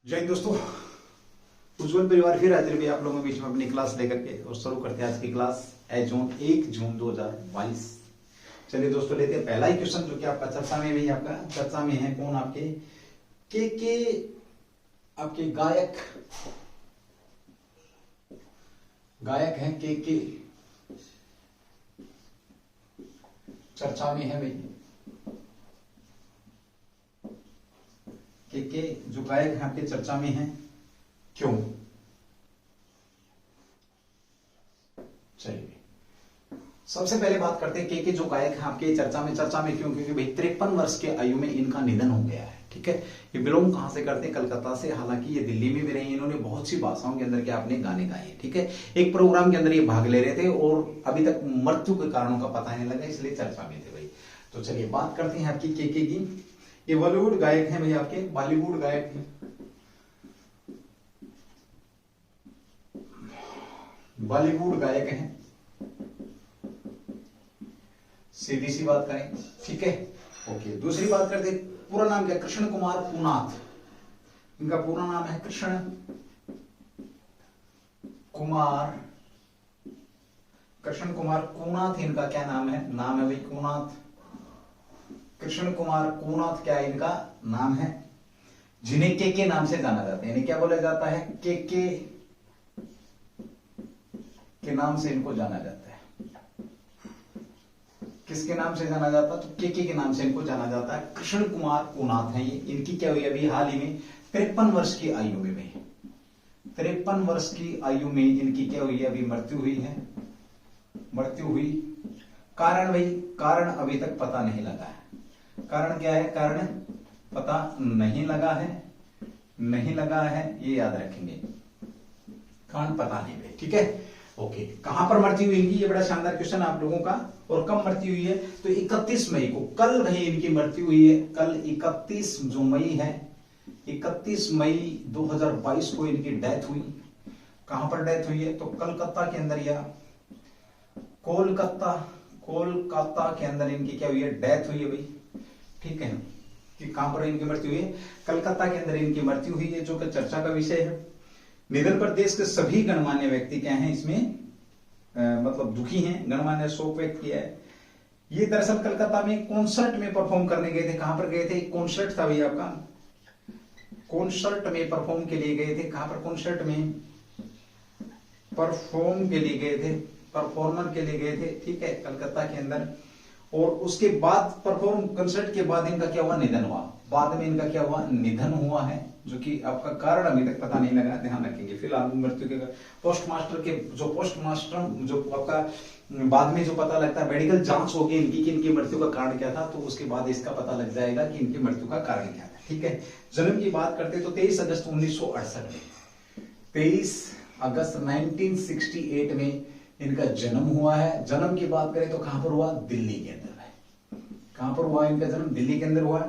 जय हिंद दोस्तों, उज्जवल परिवार फिर हाजिर भी आप लोगों के बीच में अपनी क्लास लेकर के और शुरू करते हैं आज की क्लास 1 जून 2022। चलिए दोस्तों, लेते हैं पहला ही क्वेश्चन जो कि आपका चर्चा में भी आपका चर्चा में है। कौन आपके आपके गायक हैं के चर्चा में है भाई। के जो गायक हैं आपके चर्चा में हैं, क्यों? चलिए सबसे पहले बात करते हैं के जो गायक हैं आपके चर्चा में क्यों? क्योंकि भाई 53 वर्ष के आयु में इनका निधन हो गया है। ठीक है, ये बिलोंग कहां से करते हैं? कलकत्ता से। हालांकि ये दिल्ली में भी रहे, इन्होंने बहुत सी भाषाओं के अंदर के आपने गाने गाए हैं। ठीक है, एक प्रोग्राम के अंदर ये भाग ले रहे थे और अभी तक मृत्यु के कारणों का पता नहीं लगा, इसलिए चर्चा में थे भाई। तो चलिए बात करते हैं आपकी के की। ये बॉलीवुड गायक हैं भाई, आपके बॉलीवुड गायक हैं, बॉलीवुड गायक हैं, सीधी सी बात करें। ठीक है, ओके। दूसरी बात करते, पूरा नाम क्या? कृष्ण कुमार पूनाथ। इनका पूरा नाम है कृष्ण कुमार पूनाथ। इनका क्या नाम है? नाम है भाई पूनाथ। कृष्ण कुमार पूनाथ क्या इनका नाम है, जिन्हें के नाम से जाना जाता है। इन्हें क्या बोला जाता है? के नाम से इनको जाना जाता है। किसके नाम से जाना जाता है? तो के नाम से इनको जाना जाता है। कृष्ण कुमार पूनाथ है ये। इनकी क्या हुई अभी हाल ही में 53 वर्ष की आयु में भाई, 53 वर्ष की आयु में इनकी क्या हुई है? अभी मृत्यु हुई है, मृत्यु हुई। कारण भाई, कारण अभी तक पता नहीं लगा है। कारण क्या है? कारण पता नहीं लगा है, ये याद रखेंगे। कारण पता नहीं भाई। ठीक है, ओके। कहां पर मृत्यु हुई इनकी? ये बड़ा शानदार क्वेश्चन आप लोगों का। और कब मृत्यु हुई है? तो 31 मई को, कल भाई इनकी मृत्यु हुई है। कल 31 जो मई है, 31 मई 2022 को इनकी डेथ हुई। कहां पर डेथ हुई है? तो कलकत्ता के अंदर या कोलकाता के अंदर इनकी क्या हुई है? डेथ हुई है भाई। ठीक है, कि कहां पर इनकी मृत्यु हुई है? कलकत्ता के अंदर इनकी मृत्यु हुई है, जो कि चर्चा का विषय है। निधन पर देश के सभी गणमान्य व्यक्ति क्या हैं इसमें मतलब दुखी हैं। गणमान्य शोक व्यक्त किया है। ये दरअसल कलकत्ता में कॉन्सर्ट में परफॉर्म करने गए थे। कहां पर गए थे? कॉन्सर्ट था भैया आपका, कॉन्सर्ट में परफॉर्म के लिए गए थे। कहां पर? कॉन्सर्ट में परफॉर्म के लिए गए थे, परफॉर्मर के लिए गए थे। ठीक है, कलकत्ता के अंदर। और उसके बाद परफॉर्म कंसर्ट के बाद इनका क्या हुआ? निधन हुआ। बाद में इनका क्या हुआ? निधन हुआ है, जो कि आपका कारण अभी तक पता नहीं लगा, ध्यान रखेंगे। फिलहाल मृत्यु के पोस्टमास्टर जो आपका बाद में जो पता लगता है, मेडिकल जांच होगी इनकी कि इनकी मृत्यु का कारण क्या था, तो उसके बाद इसका पता लग जाएगा कि इनकी मृत्यु का कारण क्या था। ठीक है, जन्म की बात करते तो 23 अगस्त 1968 में, 23 अगस्त 1968 में इनका जन्म हुआ है। जन्म की बात करें तो कहां पर हुआ? दिल्ली के अंदर है। कहां पर हुआ इनका जन्म? दिल्ली के अंदर हुआ।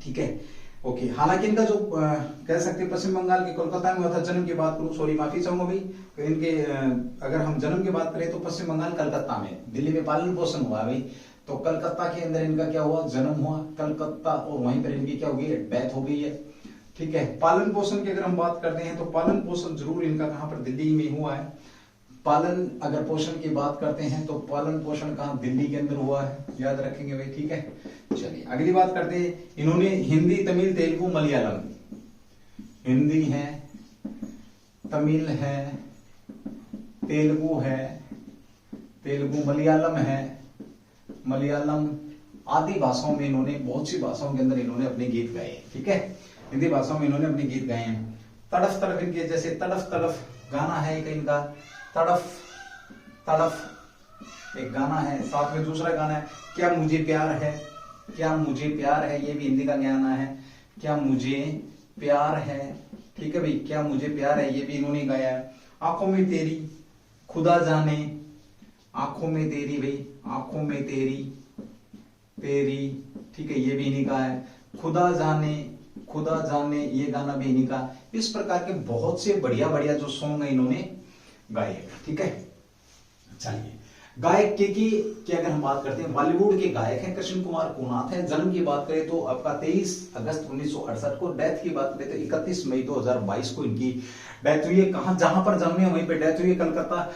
ठीक है, ओके। हालांकि इनका जो कह सकते हैं पश्चिम बंगाल के कोलकाता में हुआ था। जन्म की बात करूं, सॉरी माफी चाहूंगा भाई, तो इनके अगर हम जन्म की बात करें तो पश्चिम बंगाल कलकत्ता में, दिल्ली में पालन पोषण हुआ भाई। तो कलकत्ता के अंदर इनका क्या हुआ? जन्म हुआ कलकत्ता, और वहीं पर इनकी क्या हो गई? डेथ हो गई है। ठीक है, पालन पोषण की अगर हम बात करते हैं तो पालन पोषण जरूर इनका कहां पर? दिल्ली में हुआ है। पालन अगर पोषण की बात करते हैं तो पालन पोषण कहां? दिल्ली के अंदर हुआ है, याद रखेंगे भाई। ठीक है, चलिए अगली बात करते हैं। इन्होंने हिंदी, तमिल, तेलुगु, मलयालम, हिंदी है, तमिल है, तेलुगु है, मलयालम आदि भाषाओं में इन्होंने, बहुत सी भाषाओं के अंदर इन्होंने अपने गीत गाए हैं। ठीक है, हिंदी भाषाओं में इन्होंने अपने गीत गाए हैं। तड़फ तड़फ इनके, जैसे तड़फ तड़फ गाना है एक इनका, तड़फ एक गाना है। साथ में दूसरा गाना है क्या मुझे प्यार है, ये भी हिंदी का गाना है। क्या मुझे प्यार है, ठीक है भाई, क्या मुझे प्यार है, ये भी इन्होंने गाया है। आंखों में तेरी, खुदा जाने, आंखों में तेरी भाई, आंखों में तेरी, ठीक है, ये भी इन्हीं का है। खुदा जाने ये गाना भी इन्हीं का। इस प्रकार के बहुत से बढ़िया जो सॉन्ग है इन्होंने गाए। ठीक है, चलिए गायक के की अगर हम बात करते हैं, बॉलीवुड के गायक हैं कृष्ण कुमार कुनाथ हैं। जन्म की बात करें तो आपका 23 अगस्त 1968 को। डेथ की बात करें तो 31 मई 2022 को इनकी डेथ हुई है। कहां, जहां पर जन्मे वहीं पे डेथ हुई है, कलकत्ता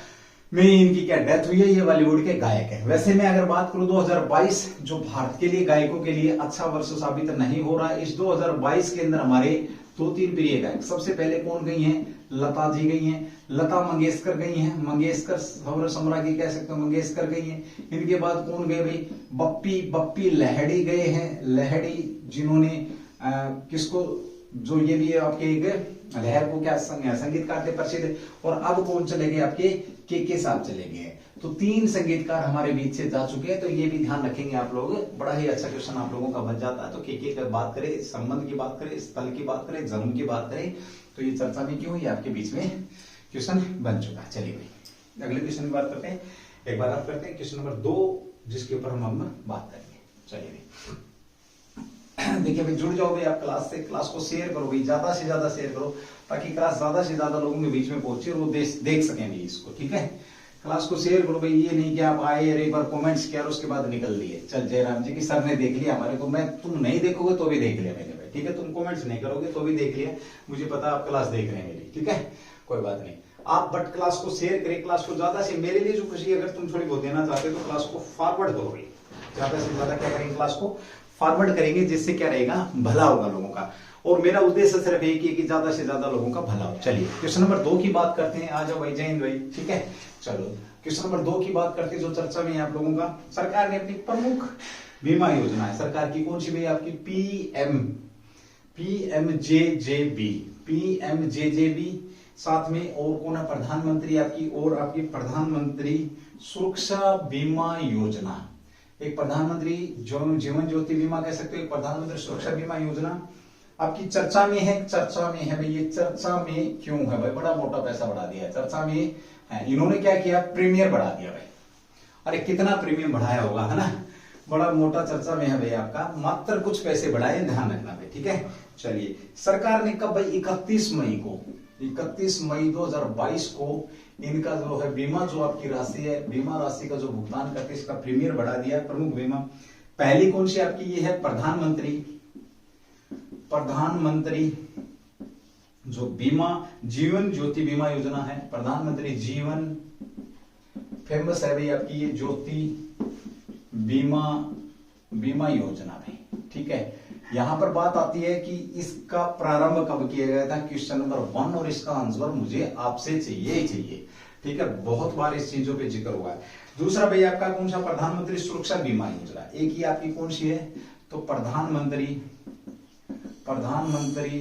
में इनकी क्या डेथ हुई है। ये बॉलीवुड के गायक है। वैसे मैं अगर बात करूं 2022 जो भारत के लिए गायकों के लिए अच्छा वर्ष साबित नहीं हो रहा है। इस 2022 के अंदर हमारे 2-3 प्रिय गायक, सबसे पहले कौन गई हैं, लता जी गई हैं, लता मंगेशकर गई हैं, मंगेशकर सम्राज्ञी कह सकते हो, मंगेशकर गई हैं। इनके बाद कौन गए भाई, बप्पी लहड़ी गए हैं। लहड़ी जिन्होंने किसको, जो ये भी आपके एक लहर को क्या संगीतकार थे प्रसिद्ध। और अब कौन चले गए आपके के साहब चले गए। तो 3 संगीतकार हमारे बीच से जा चुके हैं। तो ये भी ध्यान रखेंगे आप लोग, बड़ा ही अच्छा क्वेश्चन आप लोगों का बच जाता है। तो के की बात करें, संबंध की बात करें, स्थल की बात करें, जन्म की बात करें, तो ये चर्चा में क्यों, ये आपके बीच में क्वेश्चन बन चुका है। चलिए भाई अगले क्वेश्चन की बात करते हैं। एक बार आप करते हैं क्वेश्चन नंबर 2, जिसके ऊपर हम बात करेंगे। चलिए देखिए भाई, जुड़ जाओ भाई आप क्लास से, क्लास को शेयर करो भाई, ज्यादा से ज्यादा शेयर करो, ताकि क्लास ज्यादा से ज्यादा लोगों के बीच में पहुंचे और वो देख सकें भी इसको। ठीक है, क्लास को शेयर करो भाई। ये नहीं कि आप आए एक बार कमेंट्स किया और उसके बाद निकल दिए, चल जयराम जी की सर ने देख लिया हमारे को, मैं तुम नहीं देखोगे तो भी देख लिया मैंने भाई। ठीक है, तुम कमेंट्स नहीं करोगे तो भी देख लिया, मुझे पता आप क्लास देख रहे हैं मेरी। ठीक है, कोई बात नहीं, आप बट क्लास को शेयर करें, क्लास को ज्यादा से, मेरे लिए जो खुशी अगर तुम थोड़ी बहुत देना चाहते हो तो क्लास को फॉरवर्ड करो भाई, ज्यादा से ज्यादा क्या करेंगे, क्लास को फॉरवर्ड करेंगे, जिससे क्या रहेगा, भला होगा लोगों का। और मेरा उद्देश्य सिर्फ एक ही कि ज्यादा से ज्यादा लोगों का भला हो। चलिए क्वेश्चन नंबर 2 की बात करते हैं। आ जाओ भाई जय हिंद भाई। ठीक है, चलो क्वेश्चन नंबर 2 की बात करते हैं, जो चर्चा में है आप लोगों का। सरकार ने अपनी प्रमुख बीमा योजना है, सरकार की कौन सी भाई, आपकी पीएमजेजेबी, साथ में और कौन है, प्रधानमंत्री आपकी, और आपकी प्रधानमंत्री सुरक्षा बीमा योजना। एक प्रधानमंत्री जीवन ज्योति बीमा कह सकते हो, एक प्रधानमंत्री सुरक्षा बीमा योजना आपकी चर्चा में है। चर्चा में है भाई, ये चर्चा में क्यों है भाई, बड़ा मोटा पैसा बढ़ा दिया है, चर्चा में है। इन्होंने क्या किया, प्रीमियर बढ़ा दिया भाई। अरे कितना प्रीमियम बढ़ाया होगा, है ना, बड़ा मोटा चर्चा में है भाई आपका, मात्र कुछ पैसे बढ़ाए, ध्यान रखना भाई। ठीक है, चलिए सरकार ने कब भाई, 31 मई 2022 को इनका जो है बीमा, जो आपकी राशि है, बीमा राशि का जो भुगतान करके इसका प्रीमियर बढ़ा दिया है। प्रमुख बीमा पहली कौन सी आपकी, ये है प्रधानमंत्री जो बीमा जीवन ज्योति बीमा योजना है, प्रधानमंत्री जीवन, फेमस है भाई आपकी ये ज्योति बीमा योजना भाई। ठीक है, यहां पर बात आती है कि इसका प्रारंभ कब किया गया था, क्वेश्चन नंबर 1, और इसका आंसर मुझे आपसे चाहिए ही चाहिए। ठीक है, बहुत बार इस चीजों पे जिक्र हुआ है। दूसरा भाई आपका कौन सा, प्रधानमंत्री सुरक्षा बीमा योजना। एक ही आपकी कौन सी है, तो प्रधानमंत्री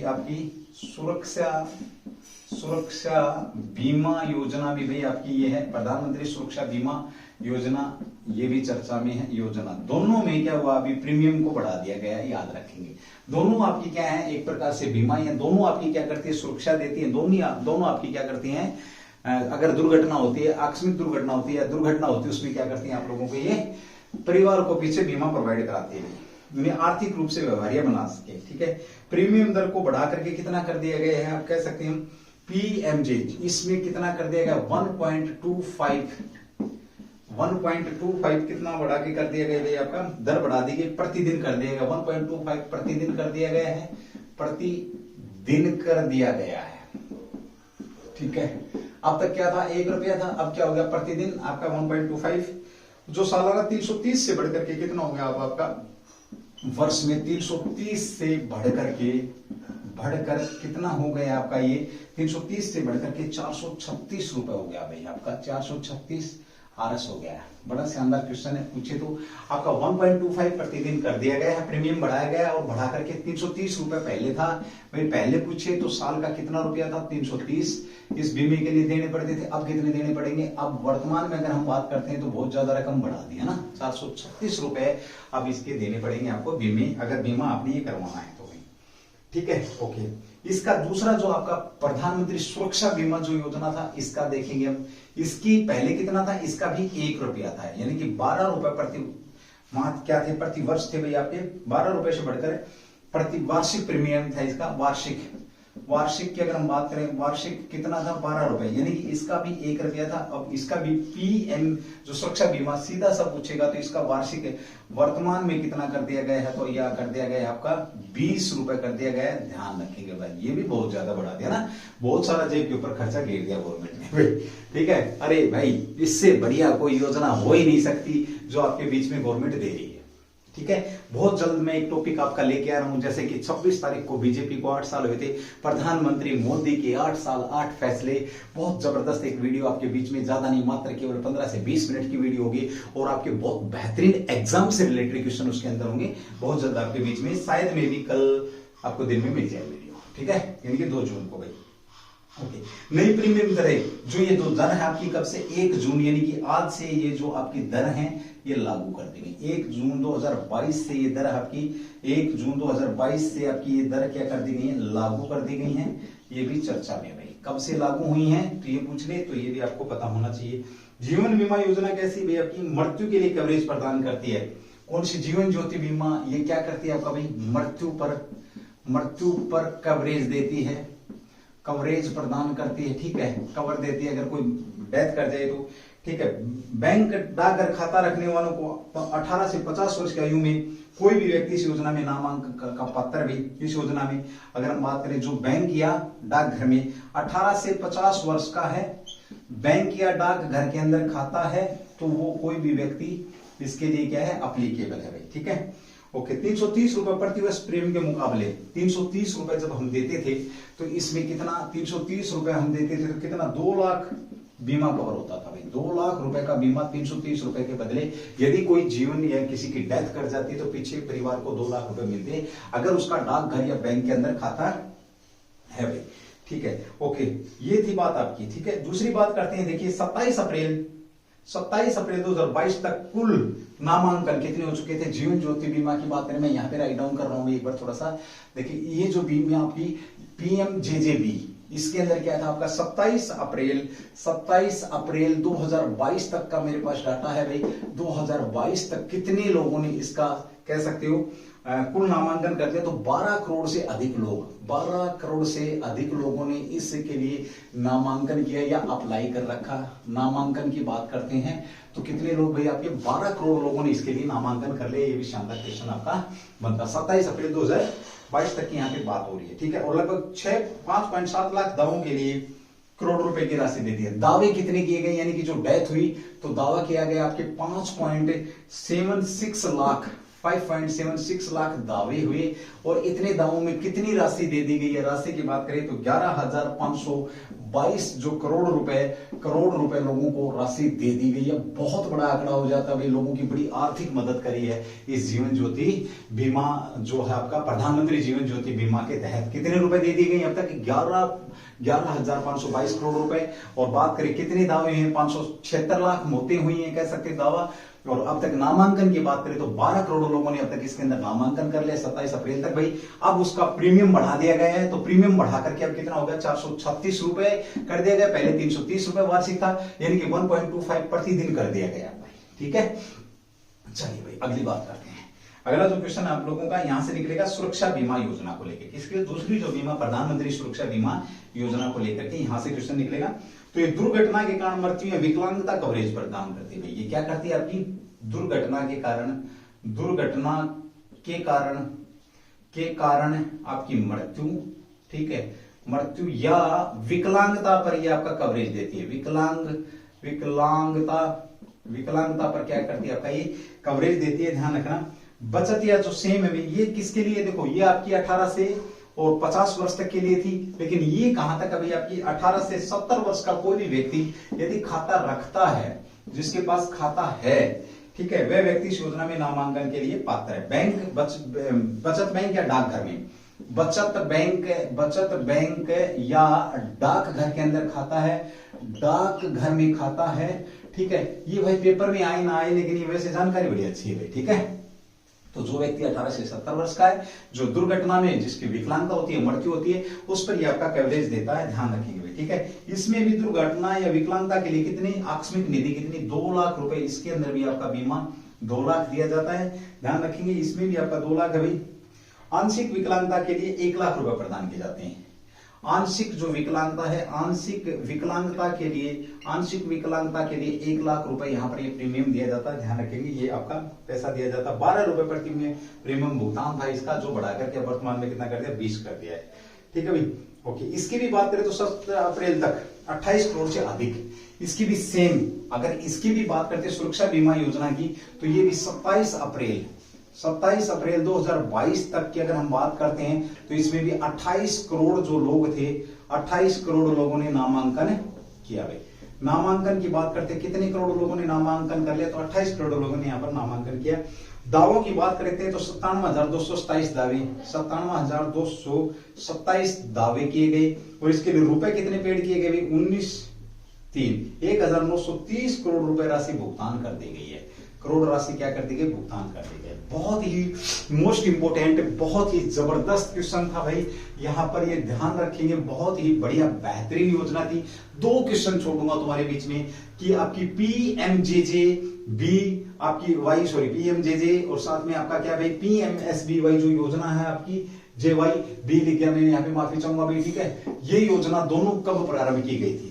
आपकी सुरक्षा बीमा योजना भी भाई आपकी ये है, प्रधानमंत्री सुरक्षा बीमा योजना, ये भी चर्चा में है योजना। दोनों में क्या हुआ, अभी प्रीमियम को बढ़ा दिया गया है, याद रखेंगे। दोनों आपकी क्या है, एक प्रकार से बीमा है, दोनों आपकी क्या करती है, सुरक्षा देती है। दोनों आपकी क्या करती हैं, अगर दुर्घटना होती है, आकस्मिक दुर्घटना होती है, दुर्घटना होती है, उसमें क्या करती है, आप लोगों को ये परिवार को पीछे बीमा प्रोवाइड कराती है, उन्हें आर्थिक रूप से व्यवहार्य बना सके। ठीक है, प्रीमियम दर को बढ़ा करके कितना कर दिया गया है, आप कह सकते हैं पीएमजे, इसमें कितना कर दिया गया, 1.25 कितना बढ़ा के कर दिया गया है, आपका दर बढ़ा दी गई, प्रतिदिन कर दिया गया, 1.25 प्रतिदिन कर दिया गया है, प्रतिदिन कर दिया गया है। ठीक है, अब तक क्या था, 1 रुपया था, अब क्या हो गया, प्रतिदिन आपका 1.25, जो सालाना 330 से बढ़कर के कितना हो गया, अब आपका वर्ष में 330 से बढ़कर कितना हो गया आपका, ये 330 से बढ़कर के 436 रुपए हो गया भाई आपका, 436 आरएस हो गया है। बड़ा शानदार क्वेश्चन है, पूछे तो आपका 1.25 प्रतिदिन कर दिया गया है, प्रीमियम बढ़ाया गया और बढ़ा करके 330 रुपए पहले था भाई, पहले पूछे तो साल का कितना रुपया था, 330 इस बीमे के लिए देने पड़ते थे, अब कितने देने पड़ेंगे, अब वर्तमान में अगर हम बात करते हैं तो बहुत ज्यादा रकम बढ़ा दी है ना, 436 रुपए अब इसके देने पड़ेंगे आपको बीमे, अगर बीमा आपने ये करवाना है तो। ठीक है, ओके। इसका दूसरा जो आपका प्रधानमंत्री सुरक्षा बीमा जो योजना था, इसका देखेंगे हम, इसकी पहले कितना था, इसका भी 1 रुपया था, यानी कि 12 रुपए प्रति माह क्या थे, प्रति वर्ष थे भाई आपके, 12 रुपए से बढ़कर प्रति वार्षिक प्रीमियम था इसका, वार्षिक की अगर हम बात करें, वार्षिक कितना था 12 रुपए, यानी कि इसका भी 1 रुपया था। अब इसका भी पीएम जो सुरक्षा बीमा सीधा सा पूछेगा तो इसका वार्षिक वर्तमान में कितना कर दिया गया है, तो यह कर दिया गया है आपका 20 रुपए कर दिया गया है। ध्यान रखिएगा भाई, ये भी बहुत ज्यादा बढ़ा दिया ना, बहुत सारा जेब के ऊपर खर्चा घेर दिया गवर्नमेंट ने। ठीक है, अरे भाई इससे बढ़िया कोई योजना हो ही नहीं सकती जो आपके बीच में गवर्नमेंट दे रही है। ठीक है, बहुत जल्द मैं एक टॉपिक आपका लेके आ रहा हूं, जैसे कि 26 तारीख को बीजेपी को 8 साल हुए थे, प्रधानमंत्री मोदी के 8 साल 8 फैसले, बहुत जबरदस्त एक वीडियो आपके बीच में, ज्यादा नहीं मात्र केवल 15 से 20 मिनट की वीडियो होगी और आपके बहुत बेहतरीन एग्जाम से रिलेटेड क्वेश्चन उसके अंदर होंगे। बहुत जल्द आपके बीच में, शायद में भी कल आपको दिन में मिल जाए वीडियो। ठीक है, यानी कि 2 जून को भाई। ओके, नई प्रीमियम दरें, जो ये दो दर है आपकी कब से, 1 जून, यानी कि आज से ये जो आपकी दर है ये लागू कर दी गई। 1 जून 2022 से ये दर आपकी, 1 जून 2022 से आपकी ये दर क्या कर दी गई है, लागू कर दी गई है। ये भी चर्चा में भाई, कब से लागू हुई है तो ये पूछ ले, तो ये भी आपको पता होना चाहिए। जीवन बीमा योजना कैसी भाई, आपकी मृत्यु के लिए कवरेज प्रदान करती है। कौन सी, जीवन ज्योति बीमा, ये क्या करती है आपका भाई, मृत्यु पर कवरेज देती है, कवरेज प्रदान करती है। ठीक है, कवर देती है अगर कोई डेथ कर जाए तो। ठीक है, बैंक डाकघर खाता रखने वालों को 18 से 50 वर्ष की आयु में कोई भी व्यक्ति इस योजना में नामांकन का पात्र भी, इस योजना में अगर हम बात करें जो बैंक या डाकघर में 18 से 50 वर्ष का है, बैंक या डाकघर के अंदर खाता है, तो वो कोई भी व्यक्ति इसके लिए क्या है, अप्लीकेबल है भाई। ठीक है, ओके। 330 रुपए प्रति वर्ष प्रीमियम के मुकाबले 330 रुपए जब हम देते थे तो इसमें कितना, 330 रुपए हम देते थे तो कितना, 2 लाख बीमा कवर होता था भाई। 2 लाख रुपए का बीमा 330 रुपए के बदले, यदि कोई जीवन या किसी की डेथ कर जाती तो पीछे परिवार को 2 लाख रुपए मिलते अगर उसका डाकघर या बैंक के अंदर खाता है भाई। ठीक है, ओके, ये थी बात आपकी। ठीक है, दूसरी बात करते हैं, देखिए 27 अप्रैल 2022 तक कुल नामांकन कितने हो चुके थे जीवन ज्योति बीमा की बात करें, मैं यहाँ पे राइट डाउन कर रहा हूँ एक बार थोड़ा सा। देखिए ये जो बीमा आपकी पीएमजेजेबी, इसके अंदर क्या था आपका 27 अप्रैल 2022 तक का मेरे पास डाटा है भाई। 2022 तक कितने लोगों ने इसका कह सकते हो कुल नामांकन कर दिया, तो 12 करोड़ से अधिक लोग, 12 करोड़ से अधिक लोगों ने इसके लिए नामांकन किया या अप्लाई कर रखा। नामांकन की बात करते हैं तो कितने लोग भाई आपके, 12 करोड़ लोगों ने इसके लिए नामांकन कर लिया। ये भी शानदार क्वेश्चन आपका बनता। 27 अप्रैल 2022 तक की यहाँ पे बात हो रही है। ठीक है, और लगभग 5.7 लाख दावों के लिए करोड़ रुपए की राशि दे दी है। दावे कितने किए गए, यानी कि जो डेथ हुई तो दावा किया गया आपके 5.76 लाख दावे हुए, और इतने दावों में कितनी राशि दे दी गई है। राशि की बात करें तो 11,522 जो करोड़ रुपए लोगों को राशि दे दी गई है। बहुत बड़ा आंकड़ा हो जाता है भाई, लोगों की बड़ी आर्थिक मदद करी है इस जीवन ज्योति बीमा जो है आपका प्रधानमंत्री जीवन ज्योति बीमा के तहत। कितने रुपए दे दी गई अब तक, 11,522 करोड़ रुपए। और बात करें कितने दावे हैं, 576 लाख मौतें हुई हैं कह सकते दावा। और अब तक नामांकन की बात करें तो 12 करोड़ लोगों ने अब तक इसके अंदर नामांकन कर लिया 27 अप्रैल तक भाई। अब उसका प्रीमियम बढ़ा दिया गया है, तो प्रीमियम बढ़ा करके अब कितना हो गया, 436 रुपए कर दिया गया। पहले 330 रुपए वार्षिक था, यानी कि 1.25 प्रतिदिन कर दिया गया भाई। ठीक है, चलिए भाई अगली बात करते हैं। अगला जो क्वेश्चन आप लोगों का यहां से निकलेगा सुरक्षा बीमा योजना को लेकर। इसके दूसरी जो बीमा प्रधानमंत्री सुरक्षा बीमा योजना को लेकर के यहां से क्वेश्चन निकलेगा। तो ये दुर्घटना के कारण मृत्यु या विकलांगता कवरेज प्रदान करती है। ये क्या करती है आपकी, दुर्घटना के कारण आपकी मृत्यु, ठीक है, मृत्यु या विकलांगता पर ये आपका कवरेज देती है। विकलांगता पर क्या करती है आपका ये कवरेज देती है। ध्यान रखना, बचत या जो सेम है ये किसके लिए, देखो ये आपकी 18 से और 50 वर्ष तक के लिए थी, लेकिन ये कहां तक अभी आपकी 18 से 70 वर्ष का कोई भी व्यक्ति यदि खाता रखता है, जिसके पास खाता है, ठीक है, वह व्यक्ति इस योजना में नामांकन के लिए पात्र है। बैंक बचत बैंक या डाकघर में, बचत बैंक या डाकघर के अंदर खाता है, डाकघर में खाता है। ठीक है, ये भाई पेपर में आए ना आए, लेकिन ये वैसे जानकारी बड़ी अच्छी है भाई। ठीक है, तो जो व्यक्ति 18 से 70 वर्ष का है, जो दुर्घटना में जिसकी विकलांगता होती है, मृत्यु होती है, उस पर ये आपका कवरेज देता है। ध्यान रखेंगे भाई। ठीक है, इसमें भी दुर्घटना या विकलांगता के लिए कितनी आकस्मिक निधि कितनी, 2 लाख रुपए, इसके अंदर भी आपका बीमा 2 लाख दिया जाता है। ध्यान रखेंगे, इसमें भी आपका 2 लाख है भाई। आंशिक विकलांगता के लिए 1 लाख रुपए प्रदान किए जाते हैं। आंशिक जो विकलांगता है, आंशिक विकलांगता के लिए 1 लाख रुपए यहाँ पर ये प्रीमियम दिया जाता है। ध्यान रखेंगे, ये आपका पैसा दिया जाता है। 12 रुपए प्रति में प्रीमियम भुगतान था इसका, जो बढ़ा करके वर्तमान में कितना कर दिया, 20 कर दिया है। ठीक है भाई, ओके। इसकी भी बात करें तो 17 अप्रैल तक 28 करोड़ से अधिक, इसकी भी सेम, अगर इसकी भी बात करते हैं सुरक्षा बीमा योजना की, तो ये भी 27 अप्रैल 2022 तक की अगर हम बात करते हैं तो इसमें भी 28 करोड़ जो लोग थे, 28 करोड़ लोगों ने नामांकन किया। भाई नामांकन की बात करते हैं, कितने करोड़ लोगों ने नामांकन कर लिया, तो 28 करोड़ लोगों ने यहाँ पर नामांकन किया। दावों की बात करते हैं तो 57,227 दावे, 57,227 दावे किए गए, और इसके लिए रुपए कितने पेड किए गए, 19,930 करोड़ रुपए राशि भुगतान कर दी गई है। करोड़ राशि क्या कर दी गई, भुगतान कर दी गई। बहुत ही मोस्ट इंपोर्टेंट, बहुत ही जबरदस्त क्वेश्चन था भाई, यहां पर ये ध्यान रखेंगे, बहुत ही बढ़िया बेहतरीन योजना थी। 2 क्वेश्चन छोड़ूंगा तुम्हारे बीच में कि आपकी PMJJB, आपकी PMJJ, और साथ में आपका क्या भाई PMSBY जो योजना है आपकी, JY बी लिख गया मैंने यहाँ पे, माफी चाहूंगा भाई। ठीक है, ये योजना दोनों कब प्रारंभ की गई थी,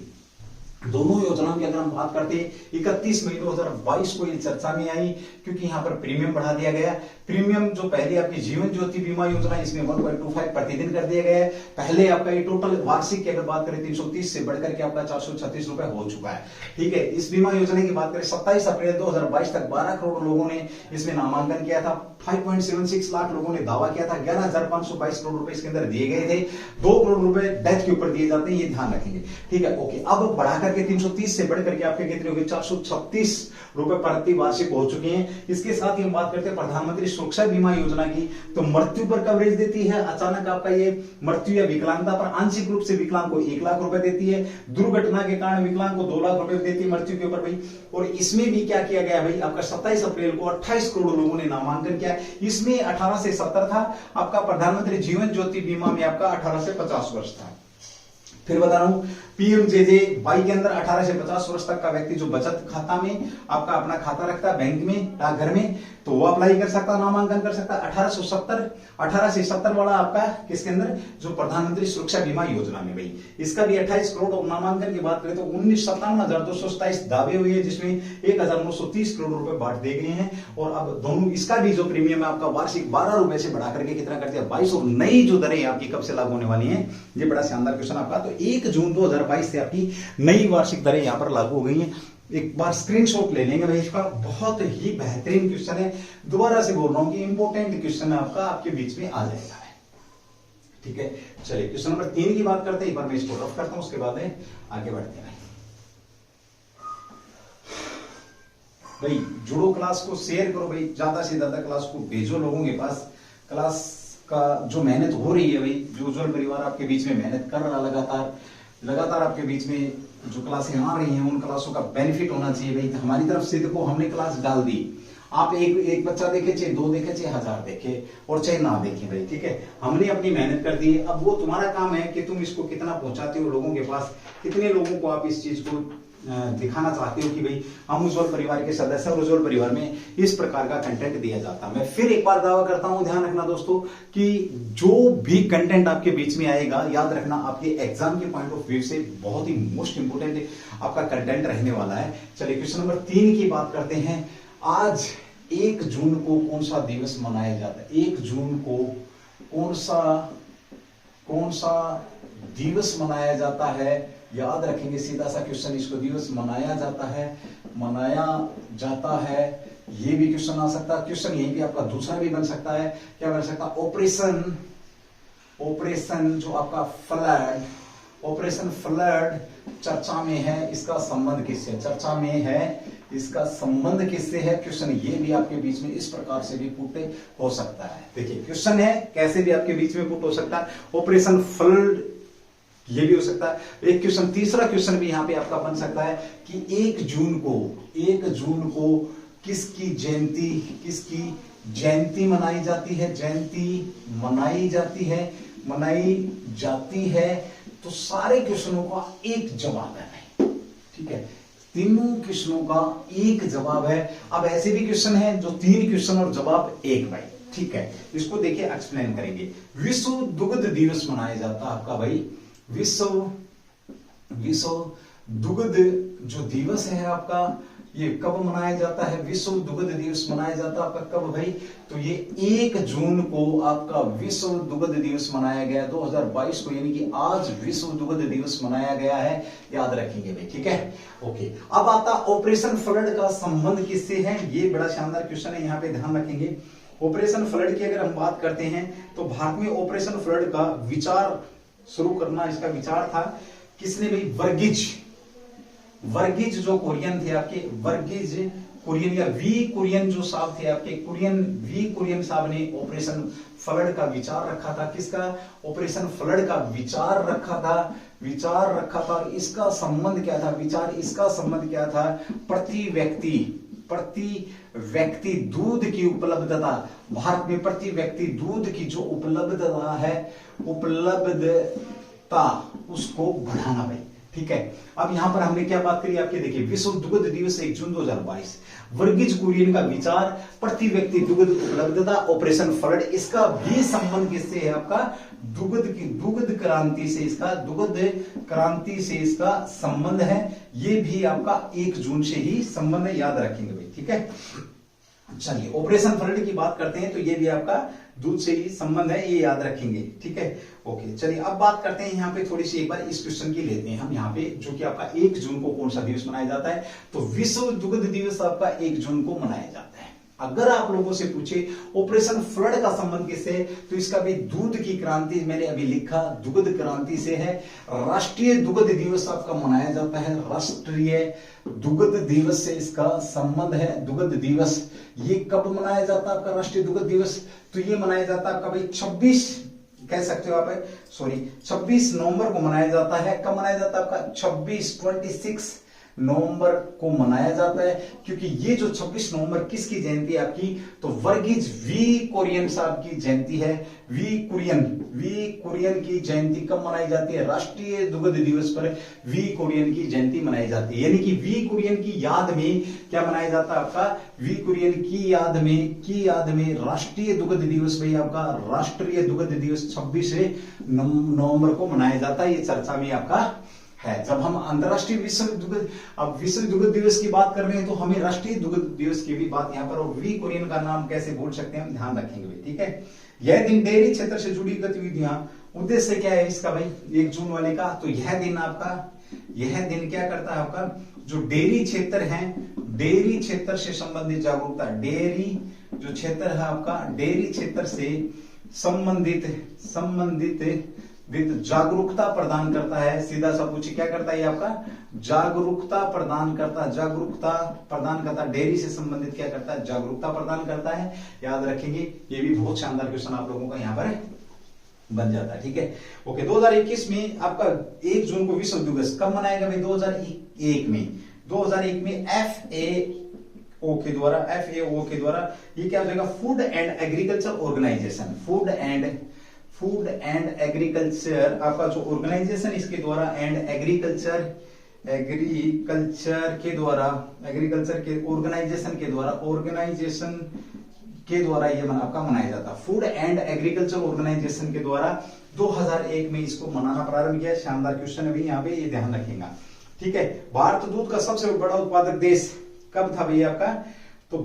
दोनों योजनाओं की अगर हम बात करते हैं 31 मई 2022 को ये चर्चा में आई, क्योंकि यहाँ पर प्रीमियम बढ़ा दिया गया। प्रीमियम जो पहले आपकी जीवन ज्योति बीमा योजना, इसमें 1.25 प्रतिदिन कर दिया गया है। पहले आपका ये टोटल वार्षिक की अगर बात करें 330 से बढ़कर के आपका 436 रुपए हो चुका है। ठीक है, इस बीमा योजना की बात करें 27 अप्रैल 2022 तक 12 करोड़ लोगों ने इसमें नामांकन किया था, 5.76 लाख लोगों ने दावा किया था, 11,522 करोड़ रुपए इसके अंदर दिए गए थे। 2 करोड़ रुपए डेथ के ऊपर दिए जाते हैं, ये ध्यान रखेंगे। ठीक है, ओके। अब बढ़ाकर के 330 से बढ़कर के आपके कितने हो गए, 436 रुपए प्रति वार्षिक हो चुके हैं। इसके साथ ही हम बात करते हैं प्रधानमंत्री सुरक्षा बीमा योजना की, तो मृत्यु पर कवरेज देती है। अचानक आपका ये मृत्यु या विकलांगता पर आंशिक रूप से विकलांग को 1 लाख रुपए देती है, दुर्घटना के कारण विकलांग को 2 लाख रुपए देती है मृत्यु के ऊपर भाई। और इसमें भी क्या किया गया भाई, आपका 27 अप्रैल को 28 करोड़ लोगों ने नामांकन किया। इसमें 18 से 70 था, आपका प्रधानमंत्री जीवन ज्योति बीमा में आपका 18 से 50 वर्ष था। फिर बता रहा हूं, PMJJY के अंदर 18 से 50 वर्ष तक का व्यक्ति जो बचत खाता में आपका अपना खाता रखता है, बैंक में, डाकघर में, तो वो अप्लाई कर सकता है, नामांकन कर सकता है। 18 से 70 वाला आपका किसके अंदर, जो प्रधानमंत्री सुरक्षा बीमा योजना में भाई, इसका भी 28 करोड़। और नामांकन की बात करें तो 57,227 दावे हुए हैं, जिसमें 1,930 करोड़ रुपए बांट दिए गए हैं। और अब दोनों, इसका भी जो प्रीमियम है आपका वार्षिक 12 रुपए से बढ़ा करके कितना कर दिया, 22। और नई जो दरें आपकी कब से लागू होने वाली हैं, ये बड़ा शानदार क्वेश्चन आपका। तो 1 जून 2022 से आपकी नई वार्षिक दरें यहां पर लागू हो गई हैं। एक बार स्क्रीनशॉट ले लेंगे भाई इसका, बहुत ही बेहतरीन क्वेश्चन है। दोबारा से बोल रहा हूं कि इंपॉर्टेंट क्वेश्चन है आपका, आपके बीच में आ जाएगा। ठीक है, चलिए क्वेश्चन नंबर 3 की बात करते हैं। एक बार मैं इसको रफ करता हूं, उसके बाद आगे बढ़ते हैं। भाई जुड़ो, क्लास को शेयर करो भाई, ज्यादा से ज्यादा क्लास को भेजो लोगों के पास। क्लास का जो मेहनत हो रही है भाई, जो उज्जवल परिवार आपके बीच में मेहनत कर रहा, लगातार आपके बीच में जो क्लासें आ रही हैं, उन क्लासों का बेनिफिट होना चाहिए भाई। हमारी तरफ से देखो, हमने क्लास डाल दी, आप एक बच्चा देखे, चाहे 2 देखे, चाहे 1000 देखे, और चाहे ना देखे भाई। ठीक है, हमने अपनी मेहनत कर दी है। अब वो तुम्हारा काम है कि तुम इसको कितना पहुंचाते हो लोगों के पास, कितने लोगों को आप इस चीज को दिखाना चाहते हो कि भाई हम उज्जवल परिवार के सदस्य, और उज्जवल परिवार में इस प्रकार का कंटेंट दिया जाता है। मैं फिर एक बार दावा करता हूं, ध्यान रखना दोस्तों, कि जो भी कंटेंट आपके बीच में आएगा, याद रखना आपके एग्जाम के पॉइंट ऑफ व्यू से बहुत ही मोस्ट इंपोर्टेंट आपका कंटेंट रहने वाला है। चलिए क्वेश्चन नंबर 3 की बात करते हैं। आज 1 जून को कौन सा दिवस मनाया जाता है, 1 जून को कौन सा दिवस मनाया जाता है, याद रखेंगे। सीधा सा क्वेश्चन, इसको दिवस मनाया जाता है, ये भी क्वेश्चन आ सकता है। क्वेश्चन यही भी आपका दूसरा भी बन सकता है, क्या बन सकता है, ऑपरेशन जो आपका ऑपरेशन फ्लड चर्चा में है, इसका संबंध किससे, चर्चा में है, इसका संबंध किससे है। क्वेश्चन ये भी आपके बीच में इस प्रकार से भी पुट हो सकता है। देखिए क्वेश्चन है, कैसे भी आपके बीच में पुट हो सकता है, ऑपरेशन फ्लड, ये भी हो सकता है। एक क्वेश्चन, तीसरा क्वेश्चन भी यहां पे आपका बन सकता है कि 1 जून को किसकी जयंती मनाई जाती है। तो सारे क्वेश्चनों का एक जवाब है भाई। ठीक है, तीनों क्वेश्चनों का एक जवाब है। अब ऐसे भी क्वेश्चन है जो 3 क्वेश्चन और जवाब 1 भाई। ठीक है, इसको देखिए एक्सप्लेन करेंगे। विश्व दुग्ध दिवस मनाया जाता है आपका भाई, विश्व दुग्ध जो दिवस है आपका, ये कब मनाया जाता है? विश्व दुग्ध दिवस मनाया जाता है आपका कब भाई? तो ये 1 जून को आपका विश्व दुग्ध दिवस मनाया गया 2022 को, यानी कि आज विश्व दुग्ध दिवस मनाया गया है, याद रखेंगे भाई, ठीक है। ओके, अब आता ऑपरेशन फ्लड का संबंध किससे है? ये बड़ा शानदार क्वेश्चन है, यहाँ पे ध्यान रखेंगे। ऑपरेशन फ्लड की अगर हम बात करते हैं तो भारत में ऑपरेशन फ्लड का विचार शुरू करना, इसका विचार था किसने भाई? वर्गीज जो कुरियन थे आपके, वर्गीज कुरियन या वी कुरियन जो साहब थे आपके, वी कुरियन साहब ने ऑपरेशन फ्लड का विचार रखा था। किसका? ऑपरेशन फ्लड का विचार रखा था। और इसका संबंध क्या था? इसका संबंध क्या था? प्रति व्यक्ति दूध की उपलब्धता, भारत में प्रति व्यक्ति दूध की जो उपलब्धता है, उसको बढ़ाना भाई, ठीक है। अब यहां पर हमने क्या बात करी आपके, देखिए विश्व दुग्ध दिवस 1 जून 2022, वर्गीज कुरियन का विचार, प्रति व्यक्ति दुग्ध उपलब्धता, ऑपरेशन फ्लड, इसका भी संबंध किससे है आपका? दुग्ध क्रांति से इसका संबंध है। ये भी आपका 1 जून से ही संबंध है, याद रखेंगे भाई, ठीक है। चलिए ऑपरेशन फ्लड की बात करते हैं तो ये भी आपका दूध से ही संबंध है, ये याद रखेंगे, ठीक है। ओके, चलिए अब बात करते हैं यहाँ पे थोड़ी सी, एक बार इस क्वेश्चन की लेते हैं हम यहाँ पे, जो कि आपका 1 जून को कौन सा दिवस मनाया जाता है? तो विश्व दुग्ध दिवस आपका 1 जून को मनाया जाता है। अगर आप लोगों से पूछे ऑपरेशन फ्लड का संबंध किससे, तो इसका भी दूध की क्रांति, मैंने अभी लिखा दुग्ध क्रांति से है। राष्ट्रीय दुग्ध दिवस आपका मनाया जाता है, राष्ट्रीय दुग्ध दिवस से इसका संबंध है। दुग्ध दिवस ये कब मनाया जाता है आपका राष्ट्रीय दुग्ध दिवस? तो ये मनाया जाता है आपका भाई 26 कह सकते हो आप, 26 नवंबर को मनाया जाता है। कब मनाया जाता है आपका? 26 नवंबर को मनाया जाता है, क्योंकि ये जो 26 नवंबर किसकी जयंती है आपकी? तो वर्गीज वी कुरियन साहब की जयंती है। वी कुरियन की जयंती कब मनाई जाती है? राष्ट्रीय दुग्ध दिवस पर वी कुरियन की जयंती मनाई जाती है, यानी कि वी कुरियन की याद में क्या मनाया जाता है आपका? वी कुरियन की याद में राष्ट्रीय दुग्ध दिवस भाई आपका, राष्ट्रीय दुग्ध दिवस 26 नवंबर को मनाया जाता है। ये चर्चा में आपका है। जब हम अंतरराष्ट्रीय विश्व दुग्ध दिवस की बात कर रहे हैं तो हमें राष्ट्रीय दुग्ध दिवस की भी बात यहाँ पर, और वी कुरियन का नाम कैसे भूल सकते हैं, हम ध्यान रखेंगे भाई, ठीक है। यह दिन डेयरी क्षेत्र से जुड़ी गतिविधियां, उद्देश्य क्या है इसका भाई 1 जून वाले का? तो यह दिन क्या करता है आपका? जो डेयरी क्षेत्र है, डेयरी क्षेत्र से संबंधित जागरूकता, डेयरी जो क्षेत्र है आपका, डेयरी क्षेत्र से संबंधित जागरूकता प्रदान करता है। सीधा सा पूछे क्या करता है ये आपका? जागरूकता प्रदान करता। डेयरी से संबंधित क्या करता है? जागरूकता प्रदान करता है, याद रखेंगे। ये भी बहुत शानदार क्वेश्चन आप लोगों का यहाँ पर बन जाता है, ठीक है। ओके, 2021 में आपका 1 जून को विश्व दिवस कब मनाएगा भाई? 2001 में FAO के द्वारा ये क्या हो जाएगा? Food and agriculture organisation, food and agriculture आपका जो ऑर्गेनाइजेशन, इसके द्वारा एंड एग्रीकल्चर के ऑर्गेनाइजेशन के द्वारा ये आपका मनाया जाता है। फूड एंड एग्रीकल्चर ऑर्गेनाइजेशन के द्वारा 2001 में इसको मनाना प्रारंभ किया। शानदार क्वेश्चन है भाई, यहाँ पे ये ध्यान रखेगा, ठीक है। भारत दूध का सबसे बड़ा उत्पादक देश कब था भैया आपका? तो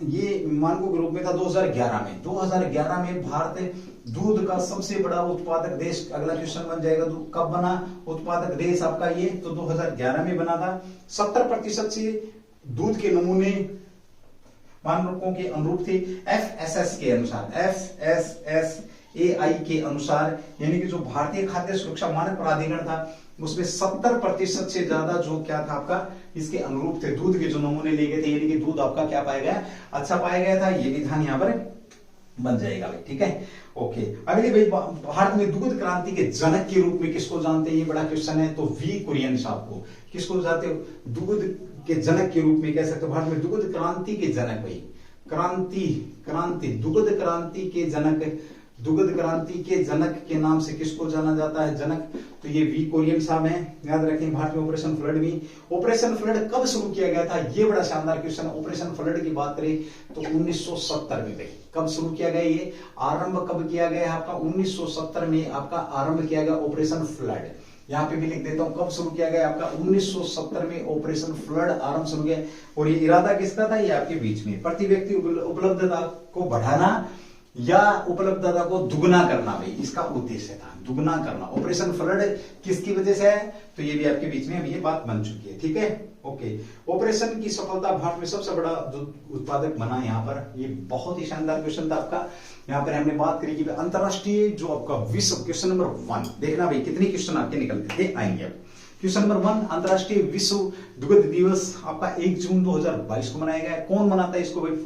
ये मानकों के रूप में था 2011 में भारत दूध का सबसे बड़ा उत्पादक देश। अगला क्वेश्चन बन जाएगा, कब बना उत्पादक देश आपका ये? तो 2011 में बना था। 70% से दूध के नमूने मानकों के अनुरूप थे। FSSAI के अनुसार, यानी कि जो भारतीय खाद्य सुरक्षा मानक प्राधिकरण था, उसमें 70% से ज्यादा जो क्या था आपका, इसके अनुरूप थे। दूध के जो नमूने लिए गए थे, यानी कि दूध आपका क्या पाया गया? अच्छा पाया गया था। ये भी ध्यान यहाँ पर बन जाएगा भाई, ठीक है। ओके, अगले भाई, भारत में दुग्ध क्रांति के जनक के रूप में किसको जानते हैं? ये बड़ा क्वेश्चन है। तो वी कुरियन साहब को किसको जानते हो? दुग्ध के जनक के रूप में कह सकते हो। भारत में दुग्ध क्रांति के जनक भाई, दुग्ध क्रांति के जनक के नाम से किसको जाना जाता है? जनक, तो ये वी कुरियन साहब हैं, याद रखें। भारत में ऑपरेशन फ्लड कब शुरू किया गया था? ये बड़ा शानदार क्वेश्चन है। ऑपरेशन फ्लड की बात करें तो 1970 में कब शुरू किया गया? ये आरंभ कब किया गया आपका? 1970 में आपका आरंभ किया गया ऑपरेशन फ्लड। यहाँ पे भी लिख देता हूं कब शुरू किया गया आपका 1970 में ऑपरेशन फ्लड आरंभ शुरू किया। और ये इरादा किसका था, ये आपके बीच में प्रति व्यक्ति उपलब्धता को बढ़ाना या उपलब्धता को दुगना करना, भाई इसका उद्देश्य था दुगना करना। ऑपरेशन फ्लड किसकी वजह से है, तो ये भी आपके बीच में अभी ये बात बन चुकी है, ठीक है। ओके, ऑपरेशन की सफलता भारत में सबसे बड़ा जो उत्पादक बना यहाँ पर, ये बहुत ही शानदार क्वेश्चन था आपका। यहाँ पर हमने बात करी कि अंतरराष्ट्रीय जो आपका विश्व, क्वेश्चन नंबर 1 देखना भाई कितनी क्वेश्चन आपके निकल के आएंगे। अब क्वेश्चन नंबर 1, अंतरराष्ट्रीय विश्व दुग्ध दिवस आपका 1 जून 2022 को मनाया गया है। कौन मनाता है इसको, भाई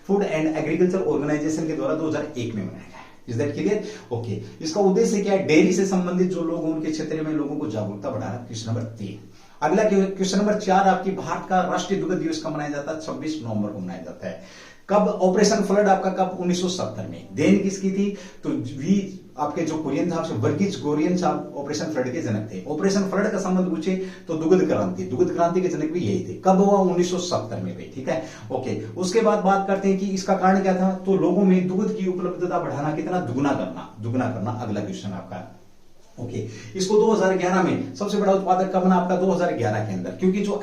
फूड एंड एग्रीकल्चर ऑर्गेनाइजेशन के द्वारा 2001 में मनाया गया है। Is that clear? ओके, इसका उद्देश्य क्या है, डेयरी से संबंधित जो लोग उनके क्षेत्र में लोगों को जागरूकता बढ़ाना। Question number 3। अगला क्वेश्चन नंबर 4 आपकी भारत का राष्ट्रीय दुग्ध दिवस कब मनाया जाता है, 26 नवंबर को मनाया जाता है। कब ऑपरेशन फ्लड आपका कब, 1970 में। देन किसकी थी, तो वी आपके जो कुरियन था वर्गीज कुरियन साहब ऑपरेशन फ्लड के जनक थे। ऑपरेशन फ्लड का संबंध पूछे तो दुग्ध क्रांति के जनक भी यही थे। कब हुआ, 1970 में भाई, ठीक है। ओके, उसके बाद बात करते हैं कि इसका कारण क्या था, तो लोगों में दूध की उपलब्धता बढ़ाना, कितना, दुगना करना। अगला क्वेश्चन आपका। ओके, इसको 2011 में सबसे बड़ा उत्पादक कब बना आपका, 2011 के अंदर, क्योंकि जो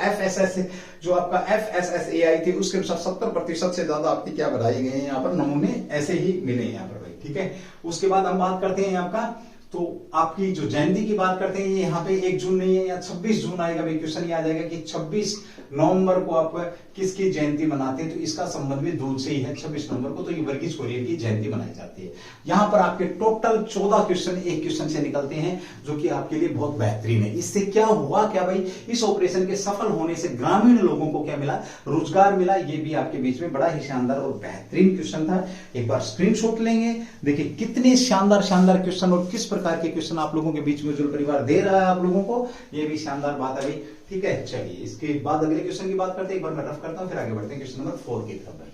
जो आपका FSSAI थी उसके अनुसार 70% से ज्यादा आपकी क्या बढ़ाई गए हैं यहाँ पर, नमूने ऐसे ही मिले हैं यहाँ पर भाई, ठीक है। उसके बाद हम बात करते हैं आपका, तो आपकी जो जयंती की बात करते हैं, ये यहाँ पे 1 जून नहीं है या 26 जून आएगा भाई। क्वेश्चन ये आ जाएगा कि 26 नवंबर को आप किसकी जयंती मनाते हैं, तो इसका संबंध भी दूध से ही है। 26 नवंबर को तो ये वर्गीज कुरियन की जयंती मनाई जाती है। यहाँ पर आपके टोटल 14 क्वेश्चन एक क्वेश्चन से निकलते हैं, जो कि आपके लिए बहुत बेहतरीन है। इससे क्या हुआ क्या भाई, इस ऑपरेशन के सफल होने से ग्रामीण लोगों को क्या मिला, रोजगार मिला। ये भी आपके बीच में बड़ा ही शानदार और बेहतरीन क्वेश्चन था। एक बार स्क्रीनशॉट लेंगे, देखिए कितने शानदार क्वेश्चन और किस प्रकार के क्वेश्चन आप लोगों के बीच में जो परिवार दे रहा है आप लोगों को, ये भी शानदार बात है भाई, ठीक है। चलिए इसके बाद अगले क्वेश्चन की बात करते हैं, एक बार मैं रफ करता हूं फिर आगे बढ़ते हैं क्वेश्चन नंबर 4 की तरफ भाई।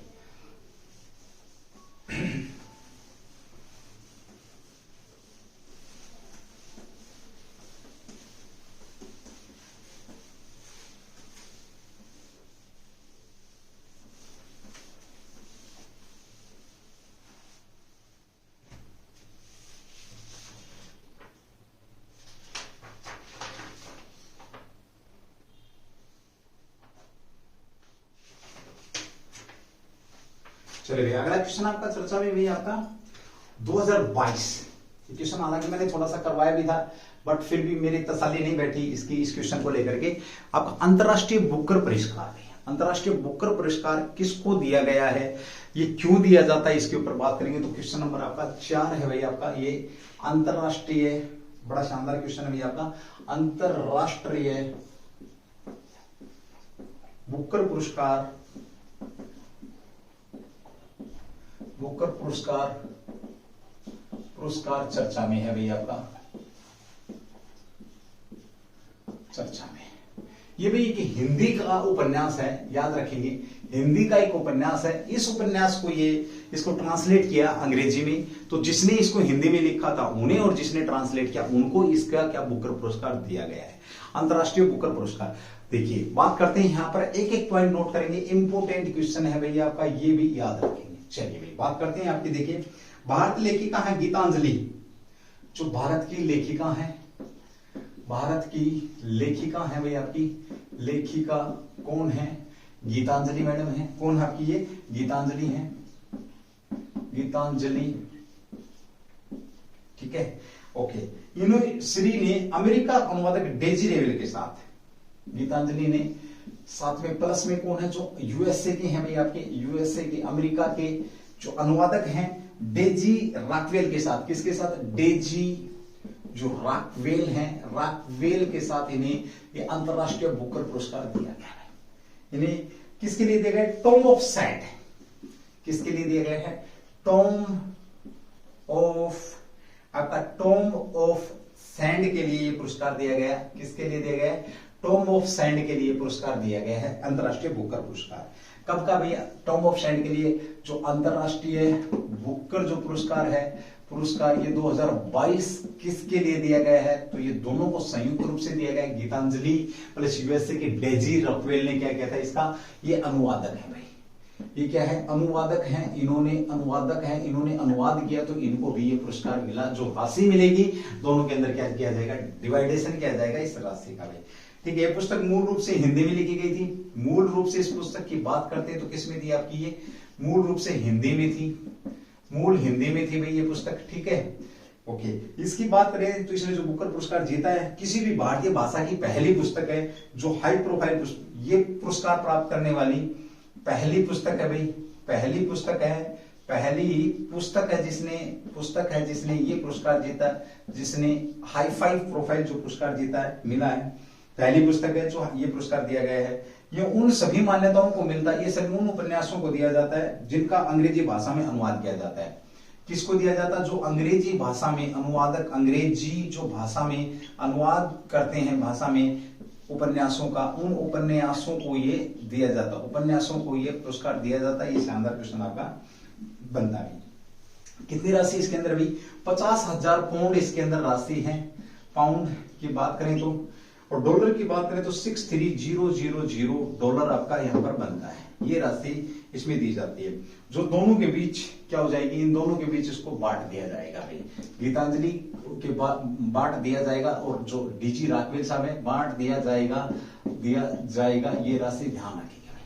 चलिए अगला क्वेश्चन आपका चर्चा में भी आपका 2022 क्वेश्चन, हालांकि मैंने थोड़ा सा करवाया भी था बट फिर भी मेरी तसल्ली नहीं बैठी इस क्वेश्चन को लेकर के। आपका अंतरराष्ट्रीय बुकर पुरस्कार, अंतरराष्ट्रीय बुकर पुरस्कार किसको दिया गया है, ये क्यों दिया जाता है, इसके ऊपर बात करेंगे। तो क्वेश्चन नंबर आपका 4 है भाई आपका, ये अंतरराष्ट्रीय, बड़ा शानदार क्वेश्चन है भाई आपका, अंतरराष्ट्रीय बुकर पुरस्कार चर्चा में है भाई आपका, चर्चा में। ये भी एक हिंदी का उपन्यास है, याद रखेंगे हिंदी का एक उपन्यास है। इस उपन्यास को इसको ट्रांसलेट किया अंग्रेजी में, तो जिसने इसको हिंदी में लिखा था उन्हें और जिसने ट्रांसलेट किया उनको इसका क्या बुकर पुरस्कार दिया गया है, अंतरराष्ट्रीय बुकर पुरस्कार। देखिए बात करते हैं यहां पर, एक एक पॉइंट नोट करेंगे, इंपोर्टेंट क्वेश्चन है भैया आपका, ये भी याद रखेंगे। चलिए भाई बात करते हैं आपकी, देखिए भारत लेखिका है गीतांजलि, जो भारत की लेखिका है, भारत की लेखिका है भाई आपकी, लेखिका कौन है, गीतांजलि मैडम है। कौन है आपकी, ये गीतांजलि है, गीतांजलि, ठीक है। ओके, श्री ने अमेरिका अनुवादक डेजी रेवल के साथ, गीतांजलि ने साथ में प्लस में कौन है, जो यूएसए के हैं भाई आपके, यूएसए के, अमेरिका के जो अनुवादक हैं डेजी रॉकवेल के साथ, किसके साथ, डेजी जो रॉकवेल हैं, रॉकवेल के साथ इन्हें ये अंतरराष्ट्रीय बुकर पुरस्कार दिया गया है। इन्हें किसके लिए दिया गया, टॉम ऑफ सैंड, किसके लिए दिया गया है, टॉम ऑफ सैंड के लिए पुरस्कार दिया गया। किसके लिए दिया गया, टॉम ऑफ सैंड के लिए पुरस्कार दिया गया है, अंतरराष्ट्रीय बुकर पुरस्कार। कब का भैया, टॉम ऑफ सैंड के लिए जो अंतरराष्ट्रीय बुकर जो पुरस्कार है, पुरस्कार ये 2022 किसके लिए दिया गया है, तो ये दोनों को संयुक्त रूप से दिया गया है। गीतांजलि प्लस यूएसए के डेजी रॉकवेल ने क्या किया था, इसका ये अनुवादक है भाई, ये क्या है, अनुवादक हैं, इन्होंने अनुवाद किया तो इनको भी ये पुरस्कार मिला। जो राशि मिलेगी दोनों के अंदर क्या किया जाएगा, डिवाइडेशन किया जाएगा इस राशि का भी। ठीक है, ये पुस्तक मूल रूप से हिंदी में लिखी गई थी। मूल रूप से इस पुस्तक की बात करते हैं तो किस में थी आपकी, ये मूल रूप से हिंदी में थी, मूल हिंदी में थी भाई ये पुस्तक। ठीक है, ओके। इसकी बात करें तो इसने जो बुकर पुरस्कार जीता है, किसी भी भारतीय भाषा की पहली पुस्तक है जो हाई प्रोफाइल ये पुरस्कार प्राप्त करने वाली पहली पुस्तक है भाई, पहली पुस्तक है जिसने ये पुरस्कार जीता, जिसने हाई फाई प्रोफाइल जो पुरस्कार जीता है, मिला है। पहली पुस्तक है जो ये पुरस्कार दिया गया है। ये उन सभी मान्यताओं को मिलता है, ये सभी उन उपन्यासों को दिया जाता है जिनका अंग्रेजी भाषा में अनुवाद किया जाता है। किसको दिया जाता है, जो अंग्रेजी भाषा में अनुवादक, अंग्रेजी जो भाषा में अनुवाद करते हैं भाषा में उपन्यासों का, उन उपन्यासों को ये दिया जाता है, उपन्यासों को ये पुरस्कार दिया जाता है। ये शानदार क्वेश्चन आपका बनता है। कितनी राशि इसके अंदर भी, 50,000 पाउंड इसके अंदर राशि है। पाउंड की बात करें तो, और डॉलर की बात करें तो 63,000 डॉलर आपका यहाँ पर बनता है। ये राशि इसमें दी जाती है, जो दोनों के बीच क्या हो जाएगी, इन दोनों के बीच इसको बांट दिया जाएगा भाई। गीतांजलि के बांट दिया जाएगा और जो डीजी राघवेल साहब है बांट दिया जाएगा ये राशि ध्यान रखिएगा भाई।